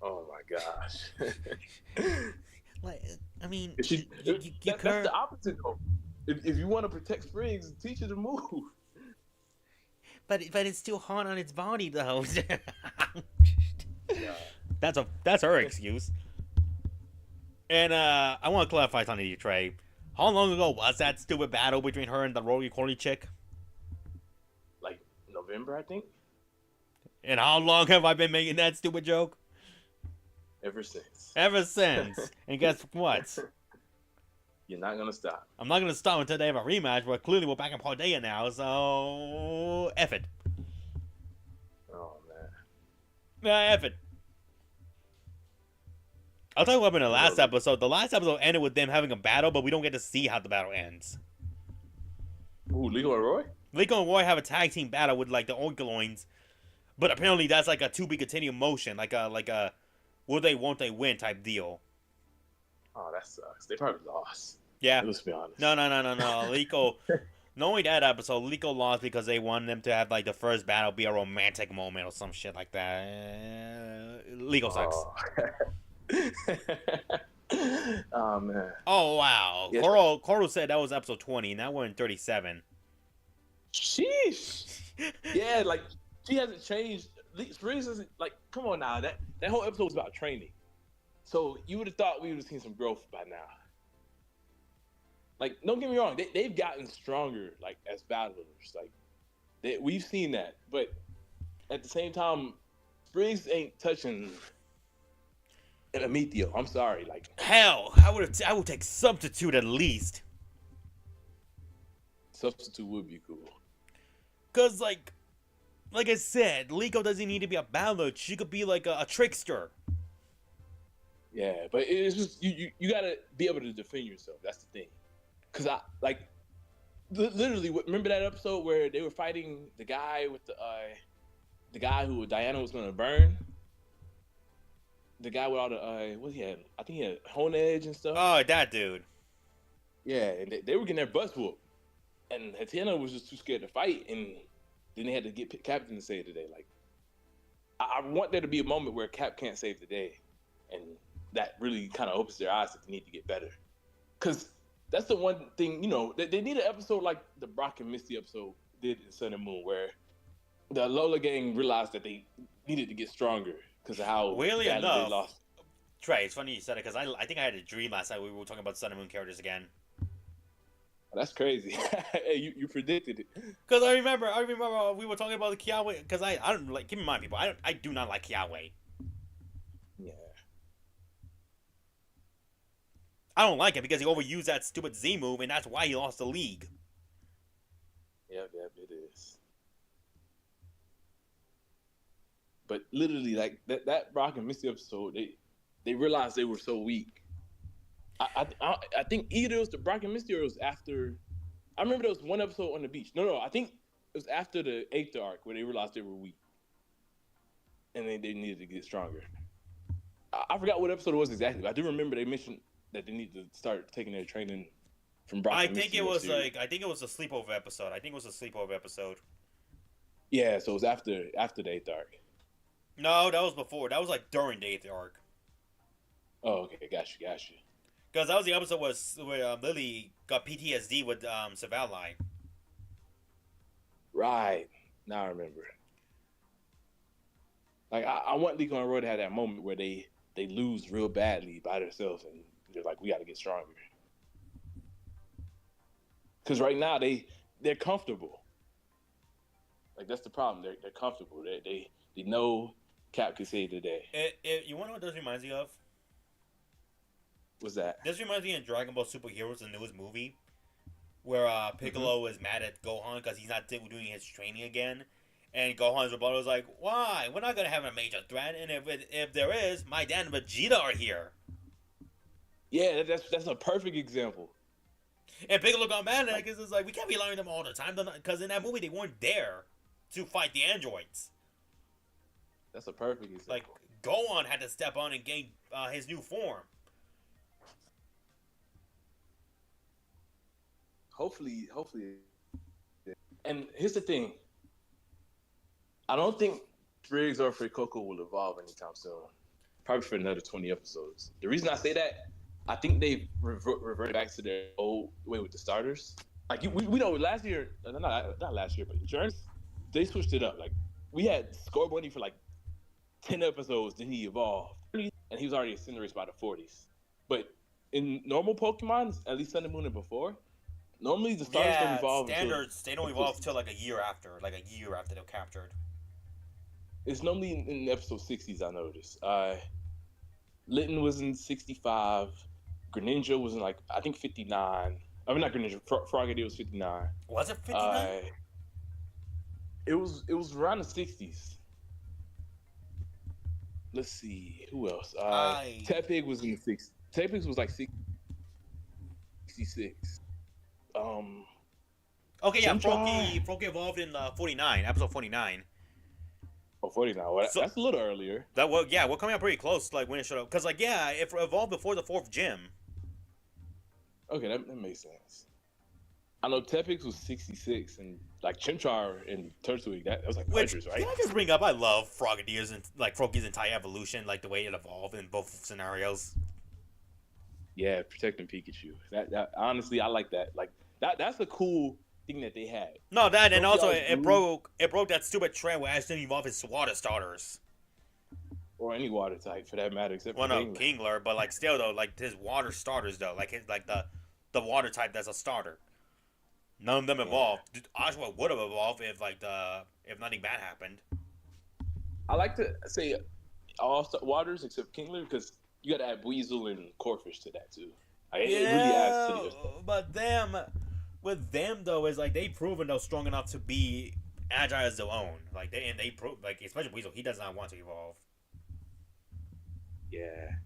Oh my gosh. Like, I mean, that's the opposite though. If you want to protect Spriggs, teach her to move. but it's still hot on its body though. Yeah. That's her excuse. And I want to clarify something to you, Trey. How long ago was that stupid battle between her and the roly poly chick? Like November, I think. And how long have I been making that stupid joke? Ever since. Ever since. And guess what? You're not gonna stop. I'm not gonna stop until they have a rematch, but clearly we're back in Paldea now, so F it. Oh man. F it. I'll tell you what happened in the last episode. The last episode ended with them having a battle, but we don't get to see how the battle ends. Ooh, Lego and Roy? Lego and Roy have a tag team battle with like the Oinkoloins, but apparently that's like a to be continued motion, like a will they won't they win type deal. Oh, that sucks. They probably lost. Yeah. Let's be honest. No. Lico, knowing that episode, Lico lost because they wanted them to have like the first battle be a romantic moment or some shit like that. Lico sucks. Oh man. Oh wow. Yes. Coral said that was episode 20, and now we're in 37. Sheesh. Yeah, like she hasn't changed. Springs isn't like. Come on now. That whole episode was about training. So you would have thought we would have seen some growth by now. Like, don't get me wrong, they've gotten stronger, like, as battlers. Like, we've seen that. But at the same time, Spriggs ain't touching an Amethio. I'm sorry. Like, hell, I would take Substitute at least. Substitute would be cool. Cause like I said, Liko doesn't need to be a battler. She could be like a trickster. Yeah, but it's just you gotta be able to defend yourself. That's the thing. Cause I like literally remember that episode where they were fighting the guy with the guy who Diana was gonna burn. The guy with all the what he had? I think he had Hone Edge and stuff. Oh, that dude. Yeah, and they were getting their butts whooped, and Hatena was just too scared to fight, and then they had to get Captain to save the day. Like, I want there to be a moment where Cap can't save the day, and that really kind of opens their eyes that they need to get better. Because that's the one thing, they need an episode like the Brock and Misty episode did in Sun and Moon, where the Lola gang realized that they needed to get stronger because of how weirdly badly enough, they lost. Trey, it's funny you said it because I think I had a dream last night. We were talking about Sun and Moon characters again. That's crazy. Hey, you predicted it. Because I remember we were talking about the Kiawe. Because I don't like. Keep in mind, people, I do not like Kiawe. Yeah. I don't like it because he overused that stupid Z move, and that's why he lost the league. Yep, it is. But literally, like that Brock and Misty episode, they realized they were so weak. I think either it was the Brock and Misty or it was after. I remember there was one episode on the beach. No, I think it was after the 8th arc where they realized they were weak, and they needed to get stronger. I forgot what episode it was exactly, but I do remember they mentioned that they need to start taking their training from Brock. I think it was a sleepover episode. Yeah, so it was after the 8th arc. No, that was before. That was like during the 8th arc. Oh, okay, got you. Because that was the episode where Lily got PTSD with Savali. Right. Now I remember. Like, I want Liko and Roy to have that moment where they lose real badly by themselves and they're like, we got to get stronger. Because right now they're comfortable. Like, that's the problem. They're comfortable. They know Cap can save the day. You want to know what this reminds me of? What's that? This reminds me of Dragon Ball Superheroes, the newest movie, where Piccolo is mad at Gohan because he's not doing his training again, and Gohan's rebuttal is like, "Why? We're not gonna have a major threat, and if there is, my dad and Vegeta are here." Yeah, that's a perfect example. And Piccolo got mad at it because it's like we can't be allowing them all the time because in that movie they weren't there to fight the androids. That's a perfect example. Like Gohan had to step on and gain his new form. Hopefully. And here's the thing. I don't think Briggs or Frikoko will evolve anytime soon. Probably for another 20 episodes. The reason I say that, I think they revert back to their old way with the starters. Like we know last year, not last year, but Journey, they switched it up. Like we had Score Bunny for like 10 episodes, then he evolved, and he was already a Cinderace by the 40s. But in normal Pokemon, at least Sun and Moon and before, normally the starters don't Yeah, evolve standards they don't until evolve till like a year after they're captured. it's normally in episode 60s. I noticed. Litten was in 65. Greninja was in like I think 59. I mean not Greninja. Frogadier was 59. Was it 59? It was around the 60s. Let's see who else. Tepig was in the 60s. Tepig was like 66. Okay, yeah, Froakie evolved in 49, episode 49. Oh, 49. Well, So- that's a little earlier. We're coming out pretty close, like when it showed up. Cause like yeah, it evolved before the 4th gym. Okay, that makes sense. I know Tepix was 66, and like Chimchar and Turtwig, that was like hundreds, right? Can I just bring up? I love Frogadier's and like Frogie's entire evolution, like the way it evolved in both scenarios. Yeah, protecting Pikachu. That honestly, I like that. Like that's a cool thing that they had. No, that and Froakie also always it broke that stupid trend where Ash didn't evolve his water starters. Or any water type for that matter, except Well, for no, Kingler, but like still though, like his water starters though, like his like the water type that's a starter. None of them evolved. Oshawa would have evolved if nothing bad happened. I like to say all waters except Kingler because you got to add Weasel and Corfish to that too. Like, it really adds to the but with them though is like they proven they're strong enough to be agile as their own. Like they prove like especially Weasel, he does not want to evolve. Yeah.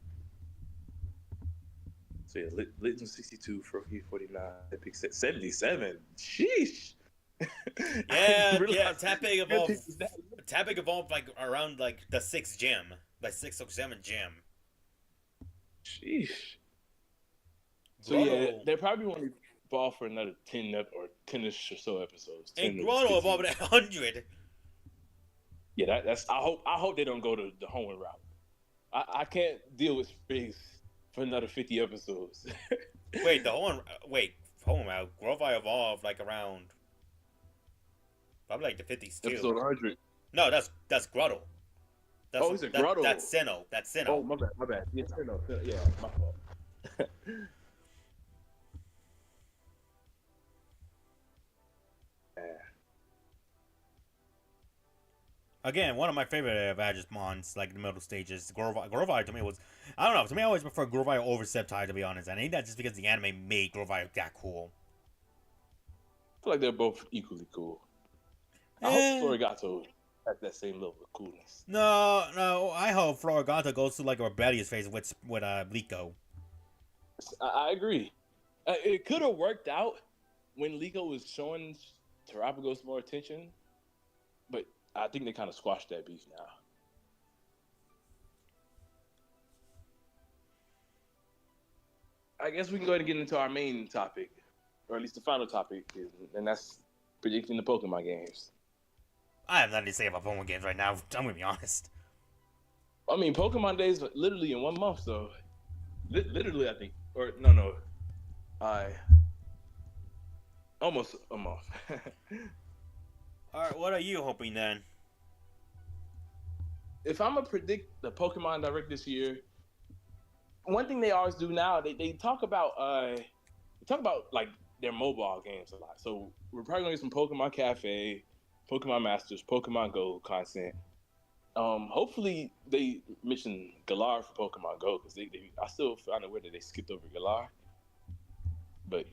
So yeah, Litton 62, Froakie 49, Epic 77. Sheesh. Yeah, Tepig evolved. Tepig evolved like around like the 6th gym, like 6th or 7th gym. Sheesh. So Grotto, yeah, they probably want to evolve for another 10 or 10ish or so episodes. And Grotto evolved at 100. Yeah, that's. I hope they don't go to the Hoenn route. I can't deal with Spriggs for another 50 episodes. Wait, Hoenn route. Grovyle evolved like around probably like the 50s too. Episode 100. No, that's Grotto. It's a Grotto. That's Sinnoh. That's Sinnoh. Oh, my bad. Yeah, Sinnoh. Yeah, my fault. Again, one of my favorite Vagismons, like the middle stages. Grovyle to me was, I don't know. To me, I always prefer Grovyle over Sceptile, to be honest. And I think that's just because the anime made Grovyle that cool. I feel like they're both equally cool. I hope Florigato has that same level of coolness. No. I hope Florigato goes to like a rebellious phase with Liko. I agree. It could have worked out when Liko was showing Terapagos more attention, but I think they kind of squashed that beef now. I guess we can go ahead and get into our main topic, or at least the final topic, and that's predicting the Pokemon games. I have nothing to say about Pokemon games right now. I'm gonna be honest. I mean, Pokemon Days literally in 1 month, so literally, I think, or no, almost a month. All right, what are you hoping then? If I'm gonna predict the Pokemon Direct this year, one thing they always do now, they talk about like their mobile games a lot. So we're probably gonna get some Pokemon Cafe, Pokemon Masters, Pokemon Go content. Hopefully they mention Galar for Pokemon Go because I still find it weird that they skipped over Galar. But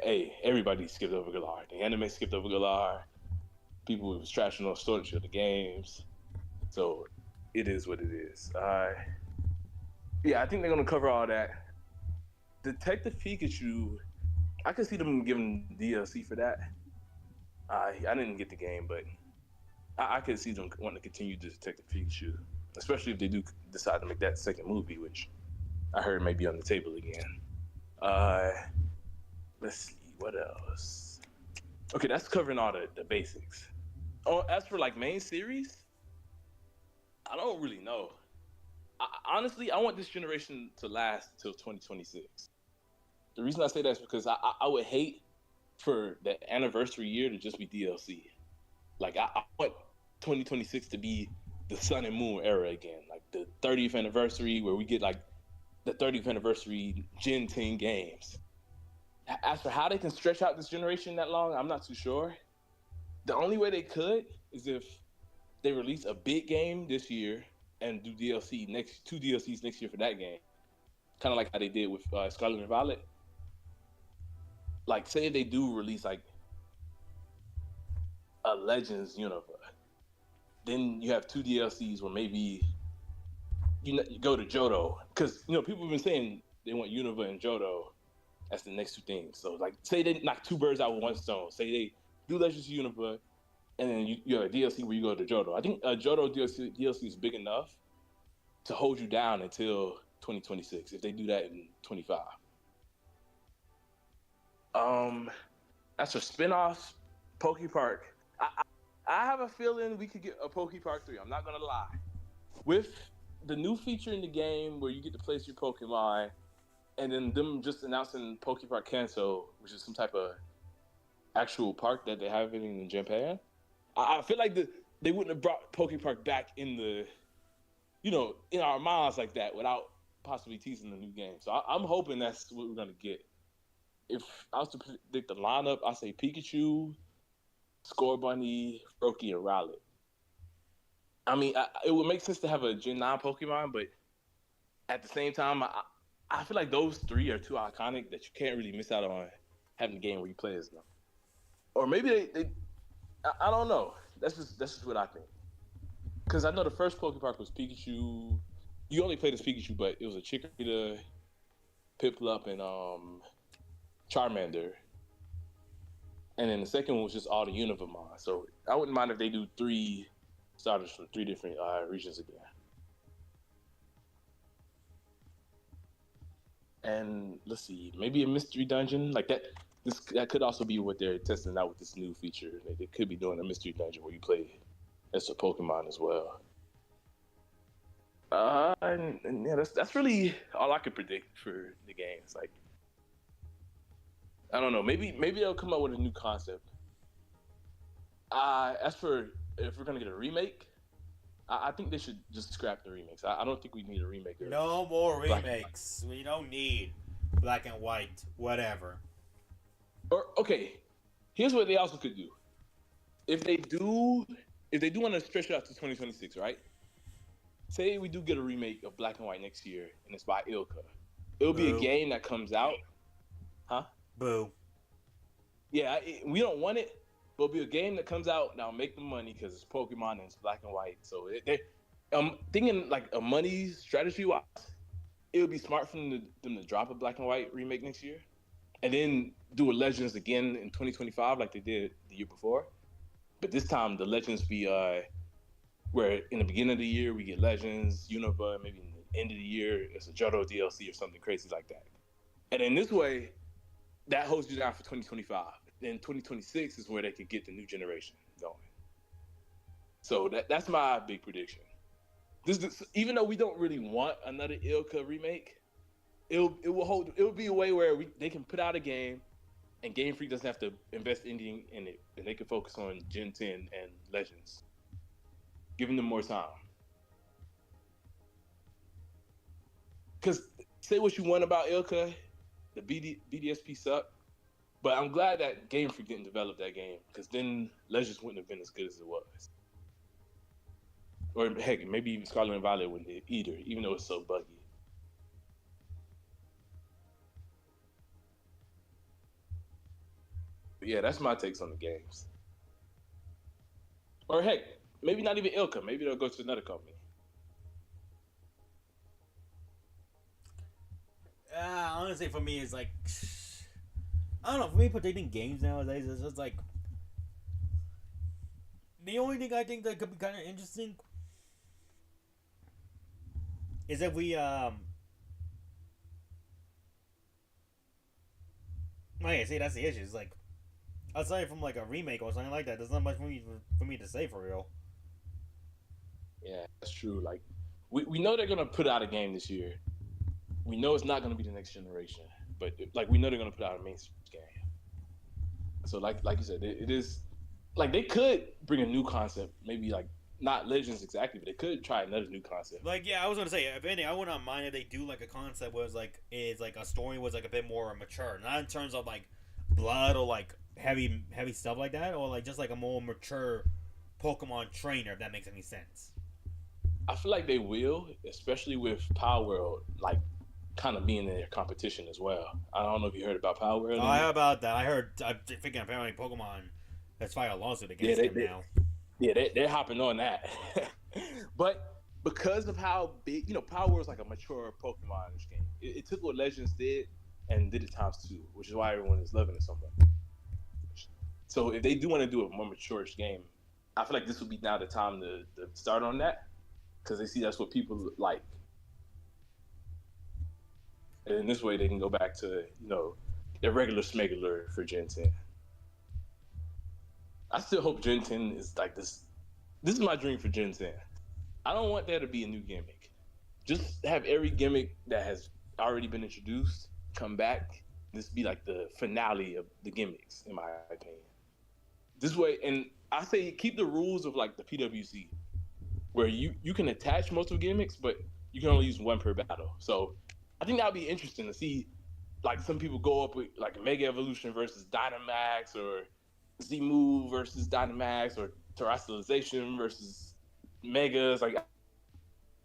hey, everybody skipped over Galar. The anime skipped over Galar. People was trashing on Sword and Shield the games. So it is what it is. Yeah, I think they're gonna cover all that. Detective Pikachu, I could see them giving DLC for that. I didn't get the game, but I could see them wanting to continue Detective Pikachu, especially if they do decide to make that second movie, which I heard may be on the table again. Let's see, what else? Okay, that's covering all the basics. Oh, as for like main series, I don't really know. Honestly, I want this generation to last until 2026. The reason I say that is because I would hate for the anniversary year to just be DLC. Like I want 2026 to be the Sun and Moon era again, like the 30th anniversary where we get like the 30th anniversary Gen 10 games. As for how they can stretch out this generation that long, I'm not too sure. The only way they could is if they release a big game this year and do DLC next, two DLCs next year for that game, kind of like how they did with Scarlet and Violet. Like, say if they do release like a Legends universe, then you have two DLCs where maybe you go to Johto, because people have been saying they want Unova and Johto as the next two things. So like, say they knock two birds out with one stone. Say they do Legends Unova, and then you have a DLC where you go to Johto. I think Johto DLC is big enough to hold you down until 2026 if they do that in 25. As for spinoffs, Poke Park, I have a feeling we could get a Poke Park 3. I'm not gonna lie. With the new feature in the game where you get to place your Pokemon, and then them just announcing Poke Park Kanto, which is some type of actual park that they have in Japan, I feel like they wouldn't have brought Poke Park back in the, in our minds like that without possibly teasing the new game. So I'm hoping that's what we're gonna get. If I was to predict the lineup, I say Pikachu, Scorbunny, Froakie, and Rowlet. I mean, it would make sense to have a Gen 9 Pokemon, but at the same time, I feel like those three are too iconic that you can't really miss out on having a game where you play as them. Or maybe they I don't know. That's just what I think. Because I know the first Pokepark was Pikachu. You only played as Pikachu, but it was a Chikorita, Piplup, and Charmander. And then the second one was just all the Univamon. So I wouldn't mind if they do 3 starters from 3 different regions again. And let's see, maybe a mystery dungeon like that. That could also be what they're testing out with this new feature. They could be doing a mystery dungeon where you play as a Pokemon as well. And yeah, that's really all I could predict for the games. Like, I don't know. Maybe they'll come up with a new concept. As for if we're gonna get a remake, I think they should just scrap the remakes. I don't think we need a remake. No more remakes. We don't need black and white, whatever. Or okay, here's what they also could do. If they do want to stretch it out to 2026, right? Say we do get a remake of Black and White next year, and it's by Ilka. It'll be a game that comes out, huh? Boo. Yeah, we don't want it, but it'll be a game that comes out that'll make the money because it's Pokemon and it's Black and White. So thinking like a money strategy wise, it would be smart for them to drop a Black and White remake next year, and then do a Legends again in 2025 like they did the year before. But this time the Legends be where in the beginning of the year we get Legends, Unova, maybe in the end of the year it's a Johto DLC or something crazy like that. And then this way, that holds you down for 2025. Then 2026 is where they could get the new generation going. So that's my big prediction. Even though we don't really want another Ilka remake, it'll be a way where they can put out a game, and Game Freak doesn't have to invest anything in it, and they can focus on Gen 10 and Legends, giving them more time. Because say what you want about Ilka, the BDSP sucked, but I'm glad that Game Freak didn't develop that game, because then Legends wouldn't have been as good as it was. Or heck, maybe even Scarlet and Violet wouldn't either, even though it's so buggy. But yeah, that's my takes on the games. Or heck, maybe not even Ilka. Maybe they'll go to another company. Honestly, for me, it's like I don't know. For me, predicting games nowadays is just like the only thing I think that could be kind of interesting is if we like I say, that's the issue. It's like aside from like a remake or something like that, there's not much for me to say for real. Yeah, that's true. Like we know they're gonna put out a game this year. We know it's not gonna be the next generation, but like we know they're gonna put out a mainstream game. So like you said, it is like they could bring a new concept, maybe like not Legends exactly, but they could try another new concept. Like, yeah, I was gonna say, if anything, I would not mind if they do like a concept where it's like a story was like a bit more mature, not in terms of like blood or like heavy stuff like that, or like just like a more mature Pokemon trainer, if that makes any sense. I feel like they will, especially with Power World, like kind of being in their competition as well. I don't know if you heard about Power World I any. heard about that. I heard. I'm thinking apparently Pokemon has filed a lawsuit Yeah, against them now. they're hopping on that. But because of how big, Power World is like a mature Pokemon in this game. It took what Legends did and did it times two, which is why everyone is loving it so much. So if they do want to do a more mature game, I feel like this would be now the time to start on that because they see that's what people like. And in this way, they can go back to their regular Smegular for Gen 10. I still hope Gen 10 is like this. This is my dream for Gen 10. I don't want there to be a new gimmick. Just have every gimmick that has already been introduced come back. This be like the finale of the gimmicks, in my opinion. This way, and I say keep the rules of like the PWC, where you can attach multiple gimmicks, but you can only use one per battle. So I think that would be interesting to see, like some people go up with like Mega Evolution versus Dynamax, or Z Move versus Dynamax, or Terrestrialization versus Megas. Like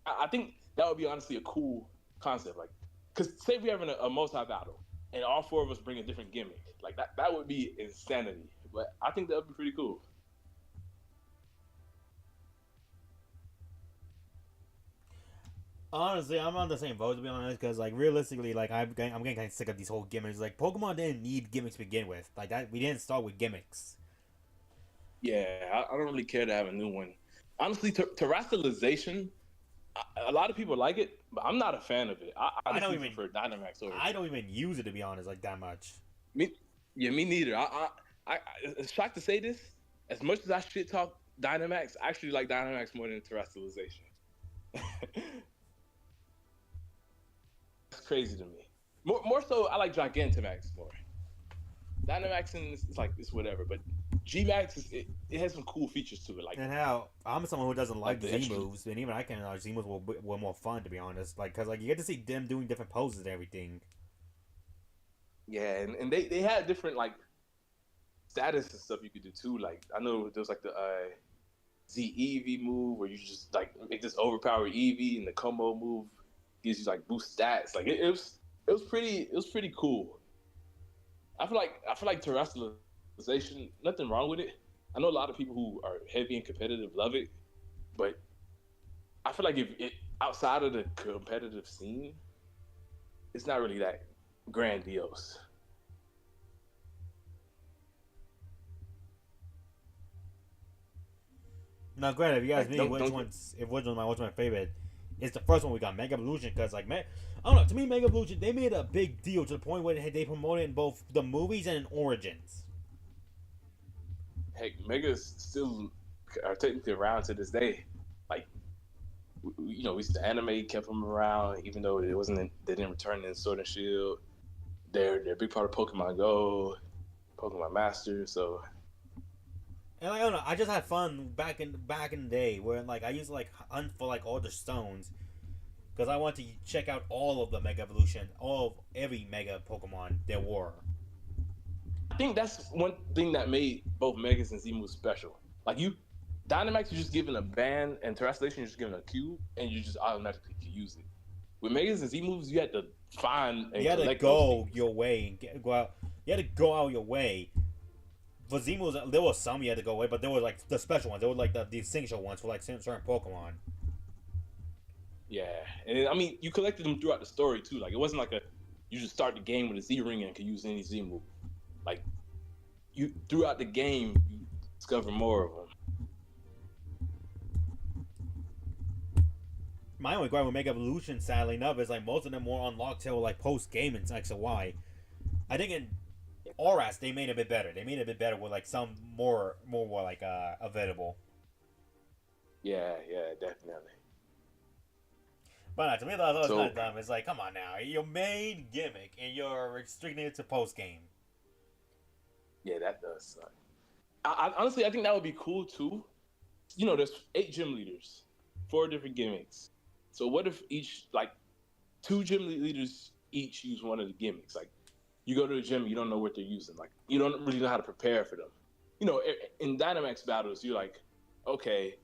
I think that would be honestly a cool concept. Like, because say we having a multi battle and all four of us bring a different gimmick, like that would be insanity. But I think that would be pretty cool. Honestly, I'm on the same boat to be honest, because like realistically, like I'm getting kind of sick of these whole gimmicks. Like Pokemon didn't need gimmicks to begin with. Like that, we didn't start with gimmicks. Yeah, I don't really care to have a new one. Honestly, terrestrialization, a lot of people like it, but I'm not a fan of it. I I don't honestly even prefer Dynamax over I don't even use it to be honest, like that much. me. Yeah, me neither. It's shocked to say this. As much as I shit talk Dynamax, I actually like Dynamax more than terrestrialization. It's crazy to me. More so, I like Gigantamax more. Dynamax is like it's whatever, but Gmax it has some cool features to it, And how I'm someone who doesn't like like the Z extra. moves, and even I can Z moves were more fun to be honest. Like, cause like you get to see them doing different poses and everything. Yeah, and they had different like status and stuff you could do too. Like I know there was like the Z Eevee move where you just like make this overpower Eevee, and the combo move gives you like boost stats. Like it was pretty cool. I feel like terrestrialization, nothing wrong with it. I know a lot of people who are heavy and competitive love it, but I feel like if it outside of the competitive scene, it's not really that grandiose. Now, granted, if you guys Like me, don't get what's my favorite, it's the first one we got, Mega Evolution, because like I don't know, to me Mega Evolution they made a big deal to the point where they promoted it in both the movies and in Origins. heck, Megas still are technically around to this day. Like we the anime kept them around, even though they didn't return in Sword and Shield. They're a big part of Pokemon Go, Pokemon Master. So And like, I don't know, I just had fun back in the day where like I used to like hunt for like all the stones because I want to check out all of the Mega Evolution, all of every Mega Pokemon there were. I think that's one thing that made both Megas and Zemu special. Like Dynamax, you're just given a band, and Terrestrialization, you're just given a cube, and you just automatically can use it. With Megas and Z moves, you had to find and You had to collect those go things. your way and go out. You had to go out your way. For Zemos, there was some you had to go away, but there were like the special ones. There were like the essential ones for like certain Pokemon. Yeah, and I mean, you collected them throughout the story too. Like it wasn't like you just start the game with a Z ring and can use any Z move. Like you throughout the game, you discover more of them. My only gripe with Mega Evolution, sadly enough, is like most of them were unlocked till like post game in X and Y. I think in Oras they made it a bit better. They made it a bit better with like some more like available. Yeah, definitely. But to me, that was So kind of dumb. It's like, come on now, your main gimmick, and you're restricting it to post game. yeah, that does suck. Honestly, I think that would be cool too. There's 8 gym leaders, 4 different gimmicks. So what if each like 2 gym leaders each use one of the gimmicks? Like you go to the gym, you don't know what they're using. Like you don't really know how to prepare for them. In Dynamax battles, you're like, okay,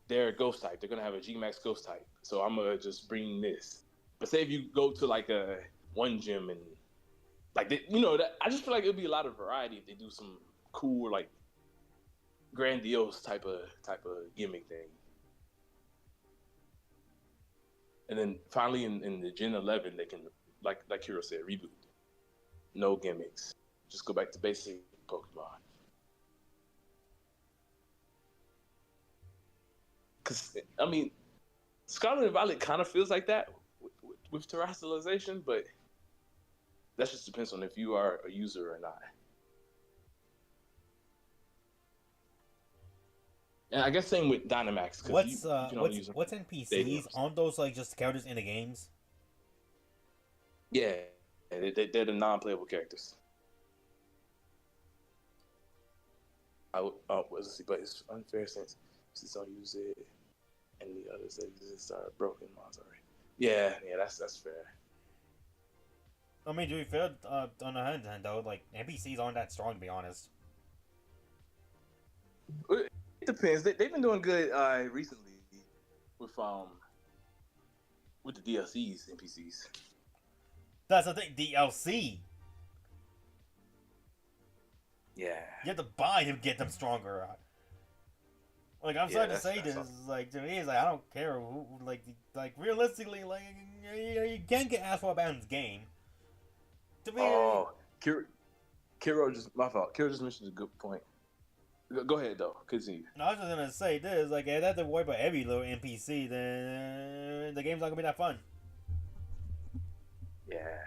they're a ghost type. They're gonna have a G-Max ghost type. So I'm gonna just bring this. But say if you go to like a one gym and like that I just feel like it'd be a lot of variety if they do some cool like grandiose type of gimmick thing. And then finally in the Gen 11 they can like Hero said, reboot. No gimmicks. Just go back to basic Pokemon. Cause I mean, Scarlet and Violet kind of feels like that with terrestrialization, but that just depends on if you are a user or not. And I guess same with Dynamax because you can only use them What's stadiums. NPCs? Aren't those like just characters in the games? Yeah, they're the non-playable characters. Let's see, but it's unfair since don't use it, and the others that exist are broken mods already. Yeah, that's fair. I mean, to be fair, on the hand though, like NPCs aren't that strong to be honest. It depends. They've been doing good recently with the DLCs NPCs. That's the thing. DLC. Yeah. You have to buy to get them stronger. Like I'm sorry to say this, awesome. like to me, it's like I don't care who, like realistically, like you can't get asked for about in this game. To me, Oh, Kiro just my fault. Kiro just mentioned a good point. Go ahead though. Continue. I was just gonna say this, like if I have to worry about every little NPC, then the game's not gonna be that fun. Yeah.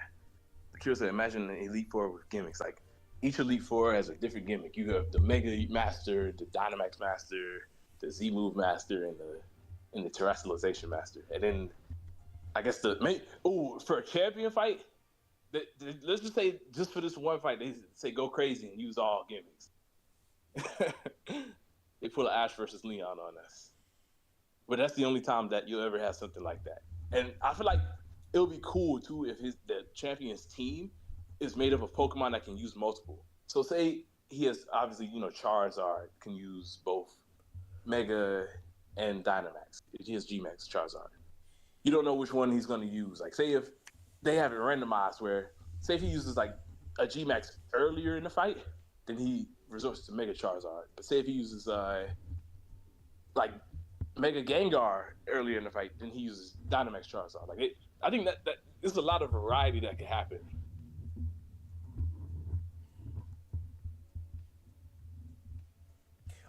Kiro said, imagine an Elite Four with gimmicks. Like each Elite Four has a different gimmick. You have the Mega Master, the Dynamax Master, the Z Move Master, and the Terrestrialization Master. And then I guess for a champion fight, let's just say just for this one fight, they say go crazy and use all gimmicks. They pull an Ash versus Leon on us. But that's the only time that you'll ever have something like that. And I feel like it'll be cool too if the champion's team is made up of Pokemon that can use multiple. So say he has obviously, Charizard can use both Mega and Dynamax. He has G-Max Charizard. You don't know which one he's going to use. Like say if they have it randomized where, say if he uses like a G-Max earlier in the fight, then he resorts to Mega Charizard. But say if he uses like Mega Gengar earlier in the fight, then he uses Dynamax Charizard. I think that there's a lot of variety that can happen.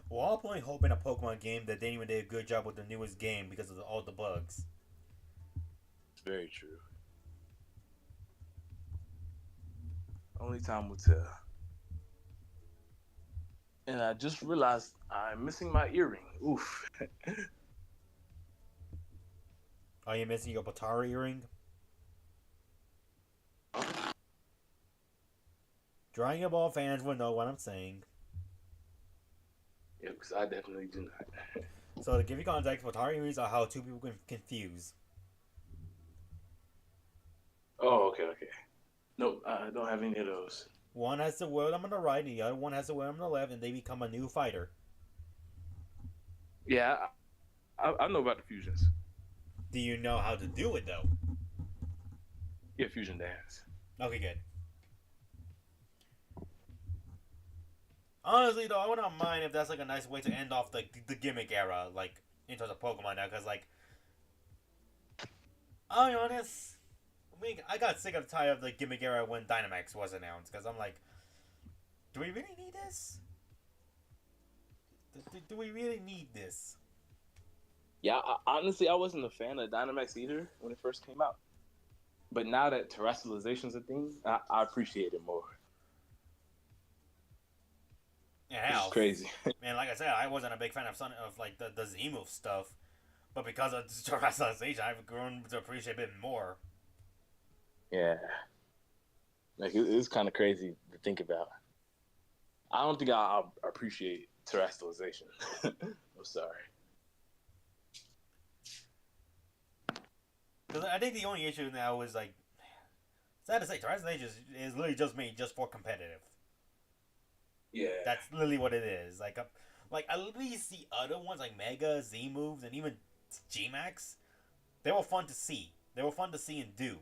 Well, I'll probably hope in a Pokemon game that they even did a good job with the newest game because of all the bugs. It's very true. Only time will tell. And I just realized I'm missing my earring. Oof. Are you missing your Batara earring? Dragon Ball fans will know what I'm saying. Yeah, because I definitely do not. So to give you context, Batara earrings are how two people can confuse. Oh, okay. Nope, I don't have any of those. One has to wear them on the right, and the other one has to wear them on the left, and they become a new fighter. Yeah, I know about the fusions. Do you know how to do it, though? Yeah, fusion dance. Okay, good. Honestly, though, I wouldn't mind if that's like a nice way to end off the gimmick era, like, in terms of Pokemon now, because, like, I'll be honest, I got sick and tired of the gimmick era when Dynamax was announced, because I'm like, do we really need this? Do we really need this? Yeah, honestly, I wasn't a fan of Dynamax either when it first came out. But now that terrestrialization's a thing, I appreciate it more. Yeah, it's crazy. Man, like I said, I wasn't a big fan of like the Z-move stuff, but because of terrestrialization, I've grown to appreciate it more. Yeah, like it's kind of crazy to think about. I don't think I'll appreciate terrestrialization. I'm sorry. Because I think the only issue now is like, sad to say, terrestrialization is literally just made just for competitive. Yeah. That's literally what it is. Like at least the other ones like Mega, Z moves, and even G Max, they were fun to see. They were fun to see and do.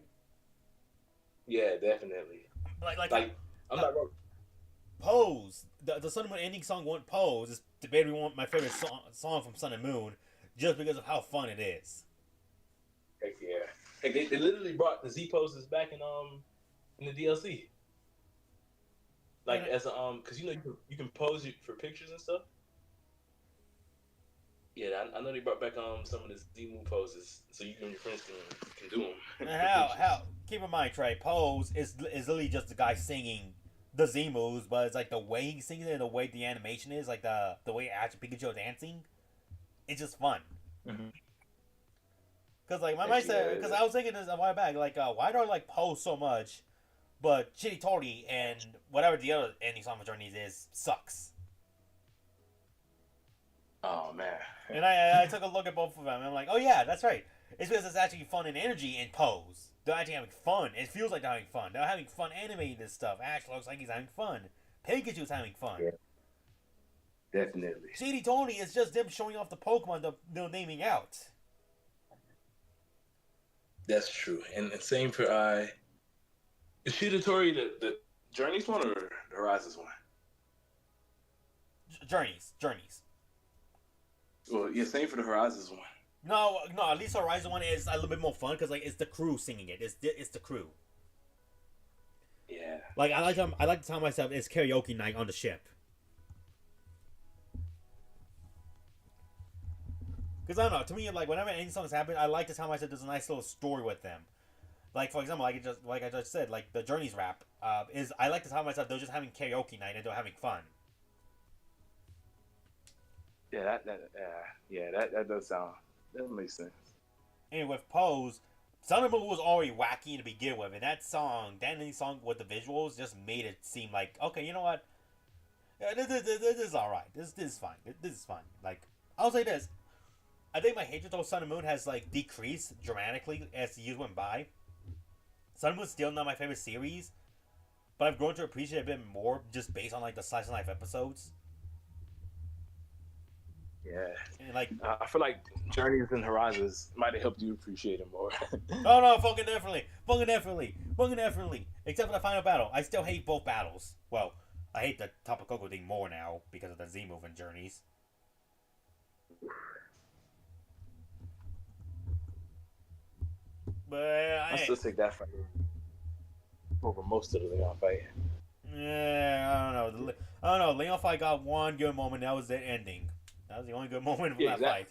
Yeah, definitely. Like I'm not wrong. Pose. The Sun and Moon ending song "One Pose" is debatably my favorite song from Sun and Moon, just because of how fun it is. Heck yeah. Heck, they literally brought the Z poses back in the DLC. Like as a because you can pose for pictures and stuff. Yeah, I know they brought back some of the Z move poses, so you and your friends can do them. And how keep in mind, Trey, Pose is literally just the guy singing the Z moves, but it's like the way he sings it and the way the animation is, like the way Ash and Pikachu are dancing, it's just fun. Mm-hmm. Cause like my mind said, because I was thinking this a while back, like why do I like Pose so much, but Chitty Tori and whatever the other ending song for Journeys is sucks. Oh man! And I took a look at both of them, and I'm like, oh yeah, that's right. It's because it's actually fun and energy in Pose. They're actually having fun. It feels like they're having fun. They're having fun animating this stuff. Ash looks like he's having fun. Pikachu's having fun. Yeah. Definitely. Chitty Tori is just them showing off the Pokemon they're naming out. That's true, and same for is Shiratori the Journeys one or the Horizons one? Journeys. Well, yeah, same for the Horizons one. No. At least Horizon one is a little bit more fun because like it's the crew singing it. It's the crew. Yeah. Like I like to tell myself it's karaoke night on the ship. Because I don't know, to me, like whenever any songs happen, I like to tell myself there's a nice little story with them. Like for example, like I just said, like the Journeys rap is I like to tell myself they're just having karaoke night and they're having fun. Yeah, that does sound, that makes sense. And with Pose, Sun and Moon was already wacky to begin with, and that ending song with the visuals just made it seem like, okay, you know what? Yeah, this is alright. This is fine. This is fine. Like, I'll say this. I think my hatred towards Sun and Moon has, like, decreased dramatically as the years went by. Sun and Moon's still not my favorite series, but I've grown to appreciate it a bit more just based on, like, the slice of life episodes. Yeah. And, like, I feel like Journeys and Horizons might have helped you appreciate it more. oh no, fucking definitely. Except for the final battle. I still hate both battles. Well, I hate the Tapu Koko thing more now because of the Z move and Journeys. But I still take that fight over most of the Leon fight. Yeah, I don't know. Leon fight got one good moment. That was the ending. That was the only good moment from that fight.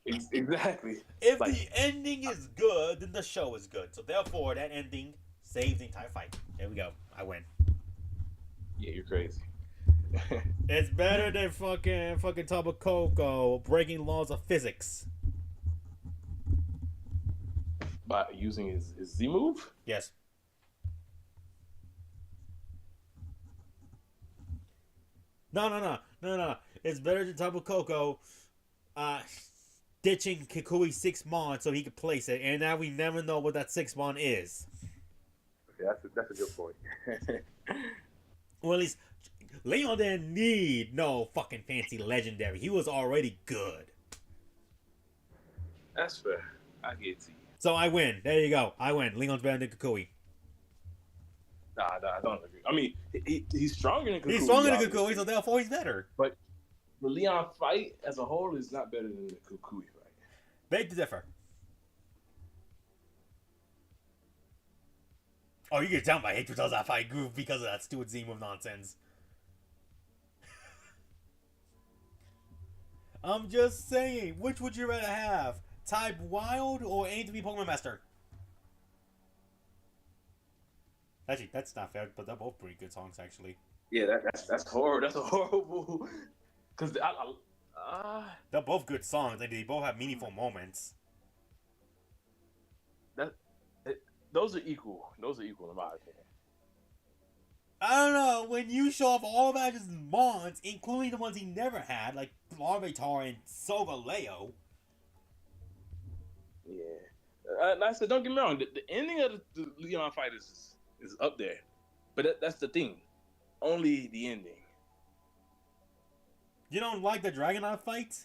Exactly. If the ending is good, then the show is good. So therefore, that ending saves the entire fight. There we go. I win. Yeah, you're crazy. It's better than fucking Tapu Koko breaking laws of physics. By using his Z move? Yes. No. It's better than Tapu Koko ditching Kikui's 6-mon so he could place it, and now we never know what that 6-mon is. Okay, that's a good point. Well, at least Leon didn't need no fucking fancy legendary. He was already good. That's fair. I get to you. So I win. There you go. I win. Leon's better than Kukui. Nah, I don't agree. I mean, he's stronger than Kukui. He's stronger than Kukui, so therefore he's better. But the Leon fight as a whole is not better than the Kukui fight. Beg to differ. Oh, you can tell my hatred towards that fight grew because of that stupid Z-move nonsense. I'm just saying, which would you rather have? Type Wild or Aim to be Pokemon Master? Actually, that's not fair, but they're both pretty good songs, actually. Yeah, that's horrible. That's a horrible. Because they're both good songs, and they both have meaningful moments. Those are equal. Those are equal in my opinion. I don't know, when you show off all of Ash's mons, including the ones he never had, like Larvitar and Solgaleo. Yeah. And I said, don't get me wrong, the ending of the Leon fight is up there. But that's the thing. Only the ending. You don't like the Dragonite fight?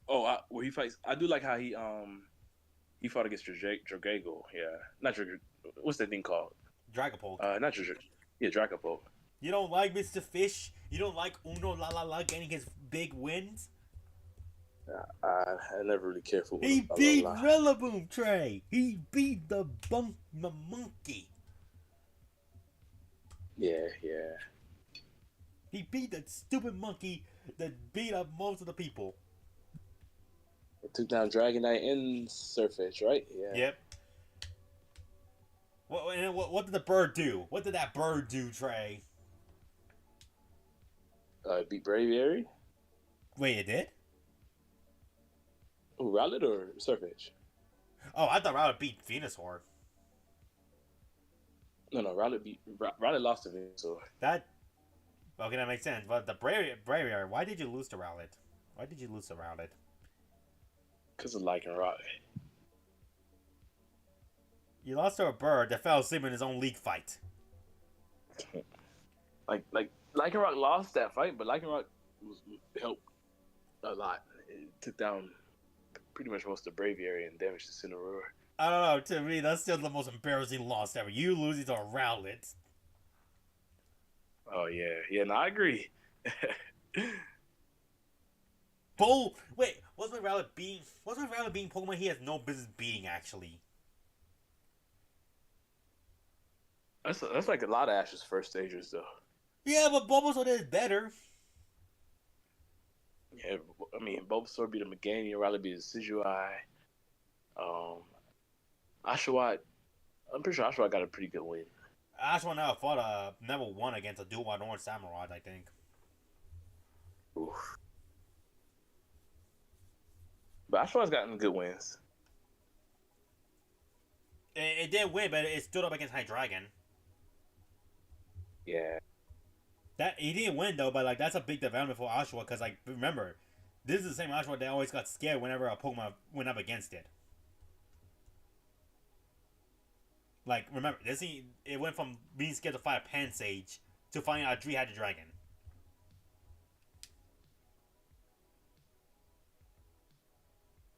Oh, where he fights. I do like how he fought against Dragago. Yeah. Not Dragago. What's that thing called? Dragapult. Not Dragago. Yeah, Dragapult. You don't like Mr. Fish? You don't like Uno La La La getting his big wins? I never really cared for He beat Rillaboom, Trey. He beat the monkey. Yeah. He beat that stupid monkey that beat up most of the people. It took down Dragonite and Surfetch, right? Yeah. Yep. What did the bird do? What did that bird do, Trey? Beat Braviary. Wait, it did? Oh, Rowlet or Surfetch? Oh, I thought Rowlet beat Venusaur. No, Rowlet lost to Venusaur. Okay, that makes sense. But the Braviary, why did you lose to Rowlet? Because of Lycanroc. You lost to a bird that fell asleep in his own league fight. like Lycanroc lost that fight, but Lycanroc helped a lot. It took down pretty much most of the Braviary and damaged the Cineroar. I don't know. To me, that's still the most embarrassing loss ever. You losing to a Rowlet. Oh yeah. No, I agree. Wait, wasn't Rowlet being Pokemon he has no business beating, actually? That's like a lot of Ash's first stagers, though. Yeah, but Bulbasaur is better. Yeah, I mean, Bulbasaur beat a Meganium, Rowlet beat a Decidueye. Oshawott, I'm pretty sure Oshawott got a pretty good win. Oshawott never won against a Dual Orange Samurai, I think. Oof. But Oshawott's gotten good wins. It did win, but it stood up against Hydreigon. Yeah. That he didn't win though, but like that's a big development for Oshawott because like remember, this is the same Oshawott that always got scared whenever a Pokemon went up against it. Like remember, it went from being scared to fight a Pansage to finding out a three-headed dragon.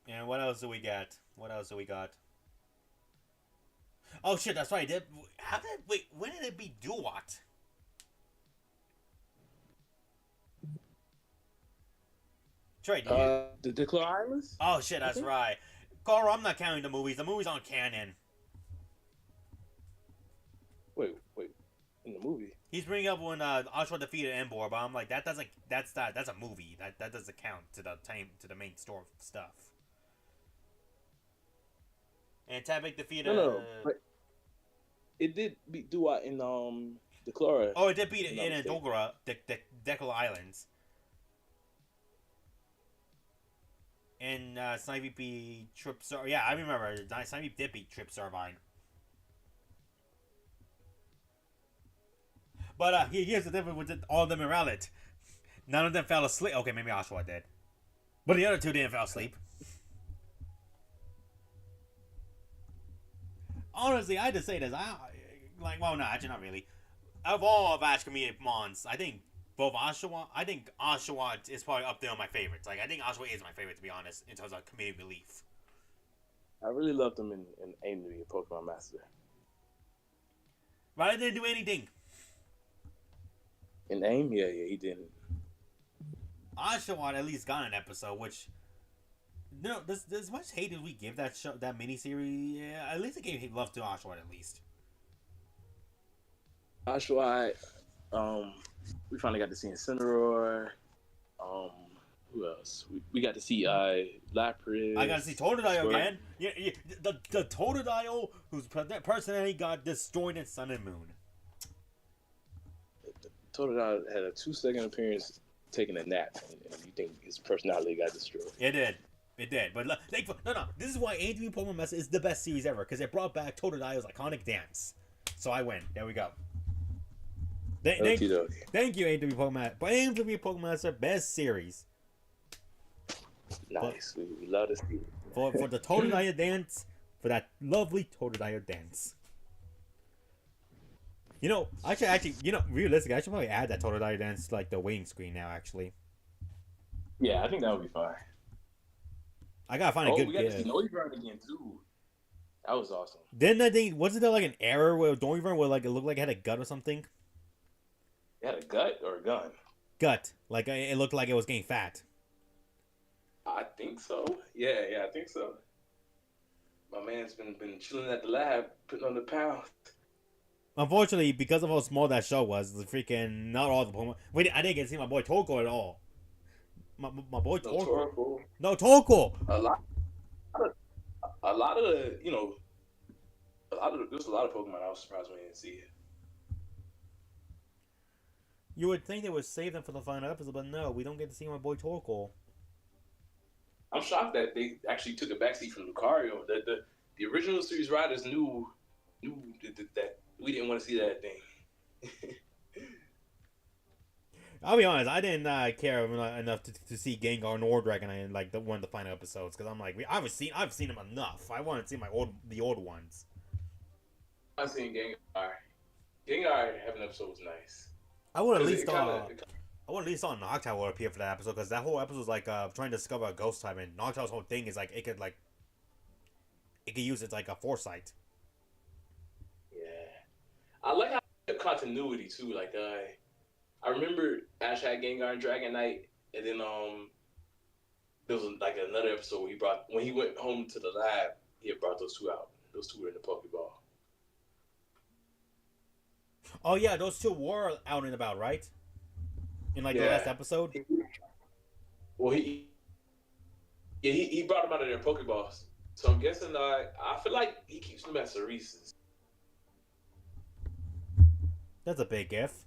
And what else do we got? Oh shit, that's right. When did it beat Duat? Trey, the Declare Islands? Oh shit, that's right. Carl, I'm not counting the movies. The movies aren't canon. Wait. In the movie? He's bringing up when Oshawott defeated Emboar, but I'm like, that's a movie. That doesn't count to the main story stuff. And Tabak defeated. No. But it did beat Duat in Declara. Oh, it did beat it in Dogora, the Decla Islands. And Snivy beat Trip Servine. Yeah, I remember. Snivy did beat Trip Servine. But here's the difference with all of them in Rowlet. None of them fell asleep. Okay, maybe Oshawott did. But the other two didn't fall asleep. Honestly, I had to say this. Actually not really. Of all of Ash comedic mons, I think Oshawott is probably up there on my favorites. Like, I think Oshawott is my favorite, to be honest, in terms of comedic relief. I really loved him in AIM to be a Pokemon Master. Rowlet didn't do anything. In AIM? Yeah, he didn't. Oshawott at least got an episode, which... No, there's much hate as we give that show, that miniseries. Yeah, at least it gave love to Oshawott, at least. Oshawott, we finally got to see Incineroar. Who else? We got to see Lapras. I got to see Totodile again. Yeah, the Totodile whose personality got destroyed in Sun and Moon. Totodile had a 2-second appearance taking a nap, and you think his personality got destroyed. It did. But no. This is why Anthony Pokemon Master is the best series ever, because it brought back Totodile's iconic dance. So I win. There we go. Okie dokie. Thank you, A3 Pokemon. But A3 Pokemon Master, best series. Nice. We love to see it. For the Totodile dance, for that lovely Totodile dance. You know, I should actually, realistically, I should probably add that Totodile dance to, like, the waiting screen now, actually. Yeah, I think that would be fine. I gotta find a good we got to see Noivern again, too. That was awesome. Then I think, wasn't there, like, an error where Noivern where, like, it looked like it had a gut or something? It had a gut or a gun? Gut. Like, it looked like it was getting fat. I think so. Yeah, I think so. My man's been chilling at the lab, putting on the pound. Unfortunately, because of how small that show was, the freaking not all the Pokemon. Wait, I didn't get to see my boy Toko at all. My boy Toko. No Toko. A lot of the, there's a lot of Pokemon I was surprised when I didn't see it. You would think they would save them for the final episode, but no, we don't get to see my boy Toko. I'm shocked that they actually took a backseat from Lucario. That the original series writers knew that we didn't want to see that thing. I'll be honest, I didn't care enough to see Gengar nor Dragonite in like one of the final episodes because I'm like, I've seen them enough. I want to see the old ones. I've seen Gengar. Gengar having an episode was nice. I would at least saw Noctowl would appear for that episode because that whole episode was like trying to discover a ghost type, and Noctowl's whole thing is like it could use its like a foresight. Yeah, I like how the continuity too. Like I remember Ash had Gengar and Dragonite, and then there was like another episode where when he went home to the lab, he had brought those two out. Those two were in the Pokeball. Oh yeah, those two were out and about, right? In like the last episode. Well, he brought them out of their Pokeballs. So I'm guessing I feel like he keeps them at Cerese's. That's a big if.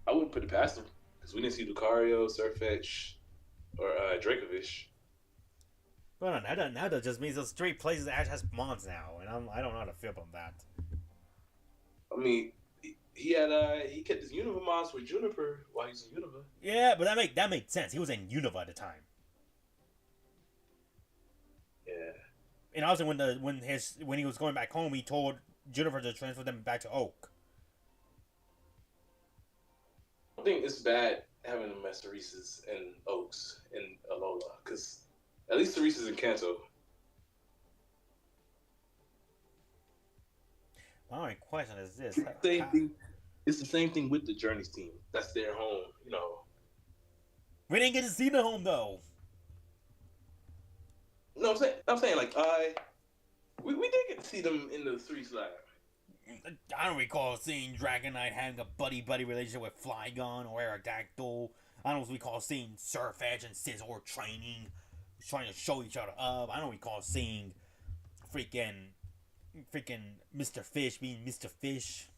I wouldn't put it past him because we didn't see Lucario, Sirfetch'd, or Dracovish. Well, now that just means those three places Ash has Mons now, and I don't know how to feel about that. I mean, he kept his Unova Mons with Juniper while he was in Unova. Yeah, but that made sense. He was in Unova at the time. Yeah. And also when he was going back home, he told Juniper to transfer them back to Oak. I think it's bad having them at Cerese's and Oaks and Alola because at least Cerese's in Kanto. My only question is this: It's the same thing with the Journeys team. That's their home, We didn't get to see the home though. No, I'm saying like we did get to see them in the 3 slab. I don't recall seeing Dragonite having a buddy relationship with Flygon or Aerodactyl. I don't recall seeing Sirfetch'd and Scizor trying to show each other up. I don't recall seeing freaking Mr. Fish being Mr. Fish.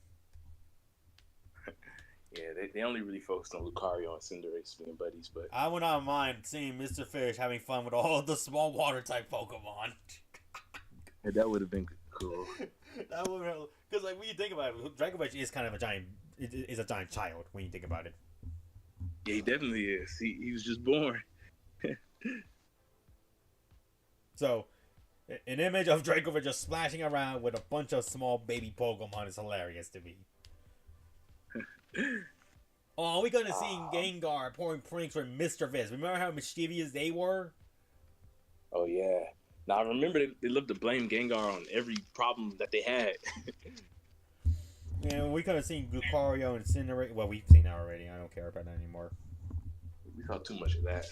Yeah, they only really focused on Lucario and Cinderace being buddies, but I would not mind seeing Mr. Fish having fun with all the small water type Pokemon. yeah, that would have been cool. That would because like when you think about it, Dracovish is kind of a giant child when you think about it. Yeah, he definitely is. He was just born. So, an image of Dracovish just splashing around with a bunch of small baby Pokemon is hilarious to me. Oh, are we gonna see Gengar pouring pranks for Mr. Fish? Remember how mischievous they were? Oh yeah. Now I remember they loved to blame Gengar on every problem that they had. Yeah, we could have seen Lucario and Cinderace. Well, we've seen that already. I don't care about that anymore. We saw too much of that.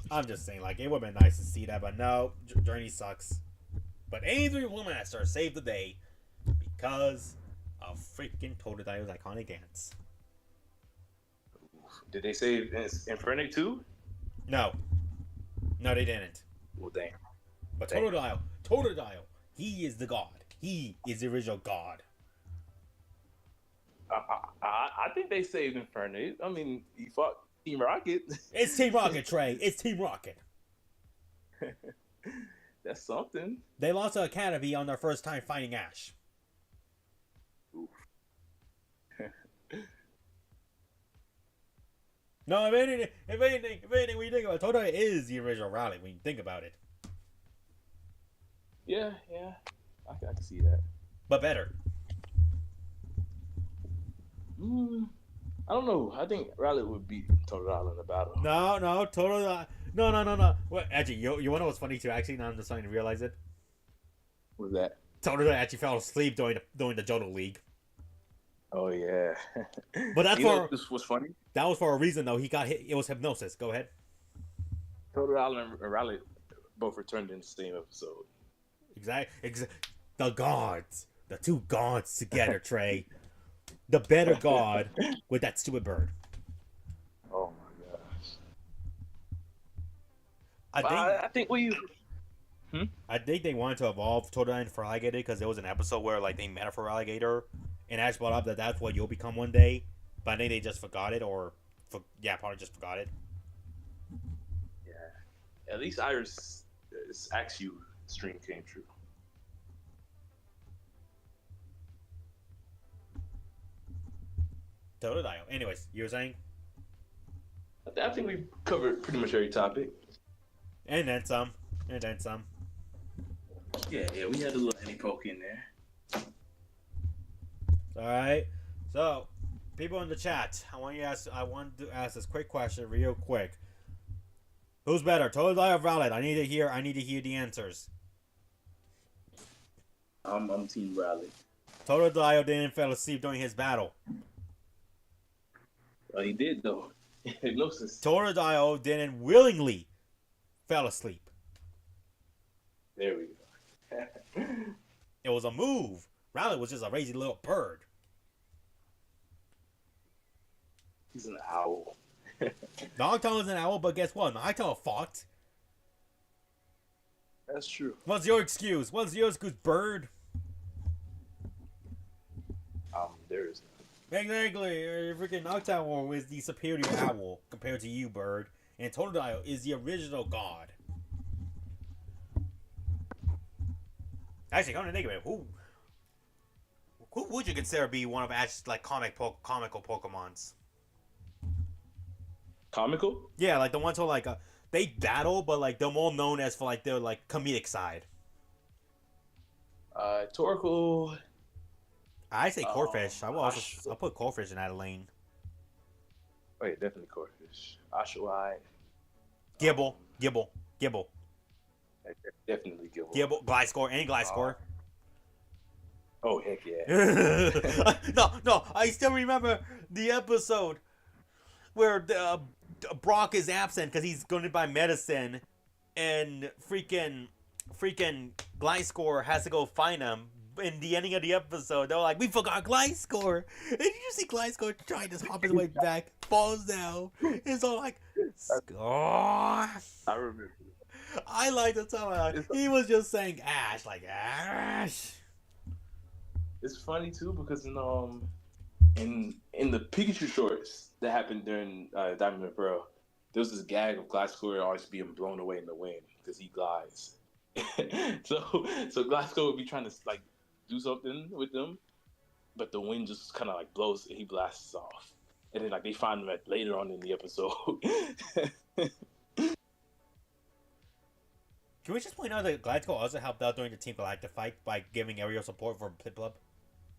I'm just saying, like, it would have been nice to see that, but no, Journey sucks. But A3 Master saved the day because of freaking Totodile's iconic dance. Did they save Infernape too? No, they didn't. Well, damn. But Totodile, he is the god. He is the original god. I think they saved Infernape. I mean, he fought Team Rocket. It's Team Rocket, Trey. It's Team Rocket. That's something. They lost to Academy on their first time fighting Ash. No, if anything, when you think about it, Totodile is the original Raleigh. When you think about it, Yeah, I can see that. but better. I don't know. I think Riley would beat Totodile in the battle. No, Totodile. No. Well, actually, you want to know what's funny too? Actually, now I'm just starting to realize it. What's that? Totodile actually fell asleep during the Johto League. Oh yeah. But that's for this was funny. that was for a reason though. He got hit. It was hypnosis. Go ahead. Totodile and Riley both returned in the same episode. Exactly. The gods, the two gods together, Trey. The better god with that stupid bird. Oh my gosh. I think we. think they wanted to evolve Totodile for alligator because there was an episode where like they met for alligator, and Ash brought up that that's what you'll become one day, but I think they just forgot it, probably just forgot it. Yeah. At least Iris' Ask You stream came true. Totodile. Anyways, you were saying? I think we covered pretty much every topic. And then some. And then some. Yeah, we had a little any poke in there. Alright. So, people in the chat, I want to ask this quick question real quick. Who's better, Totodile or Rowlet? I need to hear the answers. I'm Team Riley. Totodile didn't fall asleep during his battle. Well, he did though. Hypnosis. Totodile didn't willingly fell asleep. There we go. It was a move. Rowlet was just a lazy little bird. He's an owl. Noctowl is an owl, but guess what? Noctowl fought. That's true. What's your excuse? Bird? There is Exactly. Freaking Noctowl is the superior owl compared to you, Bird. And Totodile is the original god. Actually, come to think of it, who would you consider be one of Ash's like comical Pokemons? comical. Yeah, like the ones who like they battle, but like they're more known as for like their like comedic side. Torkoal. I say Corphish. I'll put Corphish in that lane. Oh yeah, definitely Corphish. Oshawott. Gibble. Definitely Gibble. Gibble. Gliscor. Oh heck yeah. No. I still remember the episode where Brock is absent because he's going to buy medicine, and freaking Gliscor has to go find him. In the ending of the episode, they're like, "We forgot Gliscor." And you see Gliscor trying to hop his way back, falls down. It's all like, "Score." I remember. I like the time he was just saying Ash, like Ash. It's funny too because in the Pikachu shorts that happened during Diamond and Pearl, there was this gag of Gliscor always being blown away in the wind because he glides. so Gliscor would be trying to like do something with them, but the wind just kind of like blows and he blasts off. And then like they find him later on in the episode. Can we just point out that Gliscor also helped out during the Team Galactic fight by giving aerial support for Piplup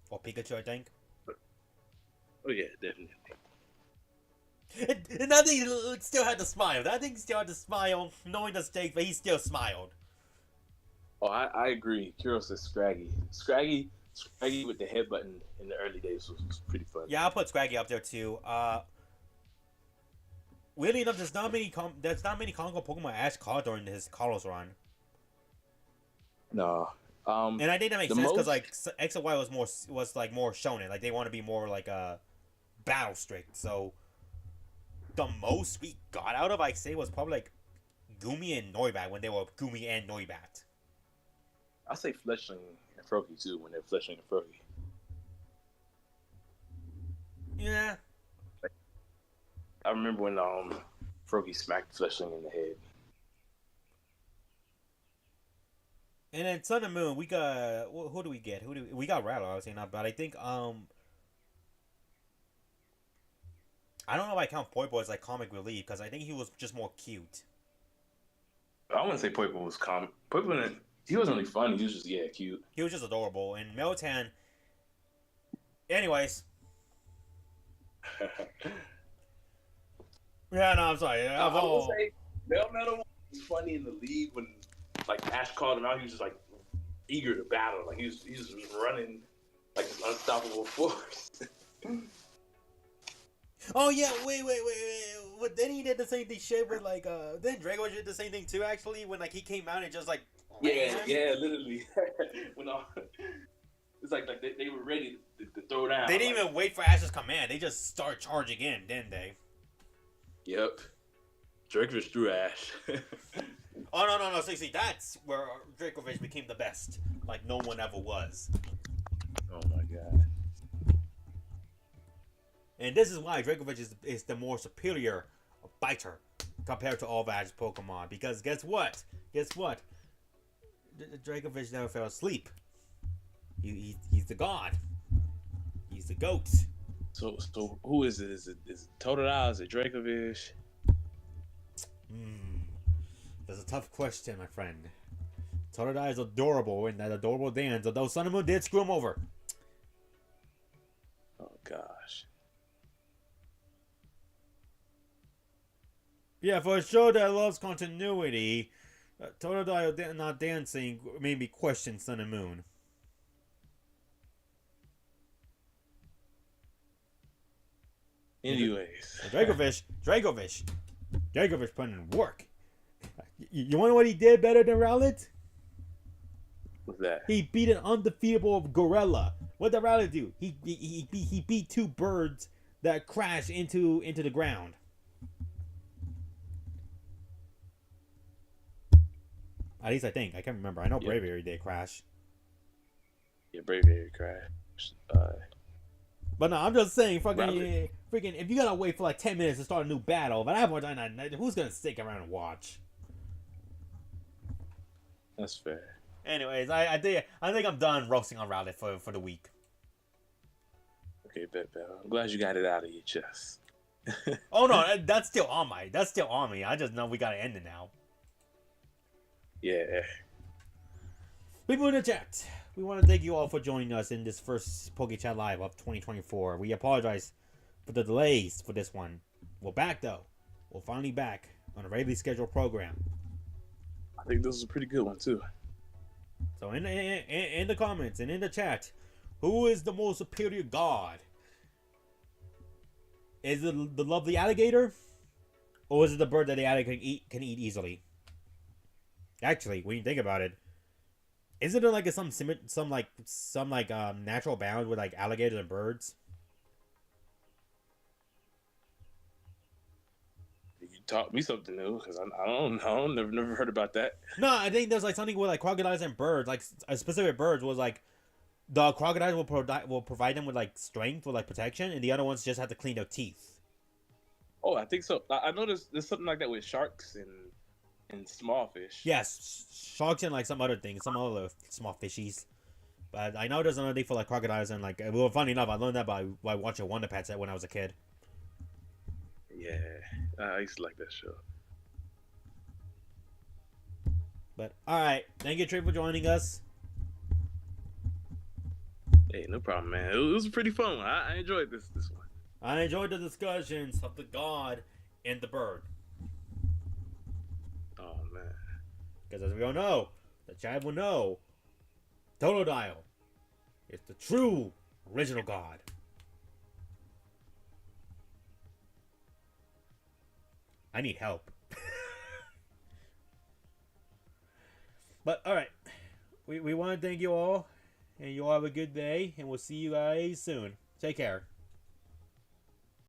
or Pikachu, I think. Oh yeah, definitely. And that thing still had to smile. That thing still had to smile, knowing the stakes, but he still smiled. Oh, I agree. Kiro says Scraggy. Scraggy with the head button in the early days was pretty fun. Yeah, I'll put Scraggy up there too. Weirdly enough, there's not many Congo Pokemon Ash caught during his Kalos run. No. And I think that makes sense because like X and Y was more shonen. Like they want to be more like a battle strict. So the most we got out of, I'd say, was probably like Gumi and Noibat when they were Gumi and Noibat. I say Fletchling and Froakie too when they're Fletchling and Froakie. Yeah. I remember when Froakie smacked Fletchling in the head. And then Sun and Moon, we got who do we get? We got Rattler, obviously not, but I think I don't know if I count Poipo as like comic relief because I think he was just more cute. I wouldn't say Poipo was comic. Poipo, he wasn't really funny. He was just cute. He was just adorable. And Meltan, anyways. Yeah, no, I'm sorry. I will say Melmetal was funny in the league when like Ash called him out. He was just like eager to battle. Like he was just running like this unstoppable force. Oh yeah, wait. But then he did the same thing shit with like then Drago did the same thing too actually when like he came out and just like yeah, literally. When it's like they were ready to throw down. They didn't even wait for Ash's command. They just start charging in, didn't they? Yep. Dracovish threw Ash. Oh no! See, that's where Dracovish became the best, like no one ever was. Oh my god! And this is why Dracovish is the more superior biter compared to all of Ash's Pokemon. Because guess what? Dracovish never fell asleep. He's the god. He's the goat. So who is it? Is it Totodile? Is it Dracovish? That's a tough question, my friend. Totodile is adorable in that adorable dance, although Sun and Moon did screw him over. Oh gosh. Yeah, for a show that loves continuity, Totodile not dancing made me question Sun and Moon. Anyways, Dracovish putting in work. You want to know what he did better than Rowlet? what's that? He beat an undefeatable gorilla. What did Rowlet do? He beat two birds that crashed into the ground. At least I think. I can't remember. I know Braviary did crash. Yeah, Braviary crashed. But no, I'm just saying, freaking, if you gotta wait for like 10 minutes to start a new battle, but I have more time, who's gonna stick around and watch? That's fair. Anyways, I think I'm done roasting on Rowlet for the week. Okay, bet. I'm glad you got it out of your chest. Oh no, that's still on me. I just know we gotta end it now. Yeah. People in the chat, we want to thank you all for joining us in this first PokeChat Live of 2024. We apologize for the delays for this one. We're back though. We're finally back on a regularly scheduled program. I think this is a pretty good one too. So in the comments and in the chat, who is the most superior god? Is it the lovely alligator, or is it the bird that the alligator can eat easily? Actually, when you think about it, isn't there like some natural bound with like alligators and birds? You taught me something new because I don't know. Never heard about that. No, I think there's like something with like crocodiles and birds. Like a specific birds was like the crocodiles will provide them with like strength or like protection, and the other ones just have to clean their teeth. Oh, I think so. I know there's something like that with sharks and small fish. Yes, sharks and like some other things, some other small fishies. But I know there's another thing for like crocodiles and like. Well, funny enough, I learned that by watching Wonder Pets when I was a kid. Yeah, I used to like that show. But all right, thank you, Trey, for joining us. Hey, no problem, man. It was a pretty fun one. I enjoyed this one. I enjoyed the discussions of the god and the bird. Oh man. Because as we all know, the chat will know, Totodile is the true original god. I need help. But alright, we want to thank you all, and you all have a good day, and we'll see you guys soon. Take care.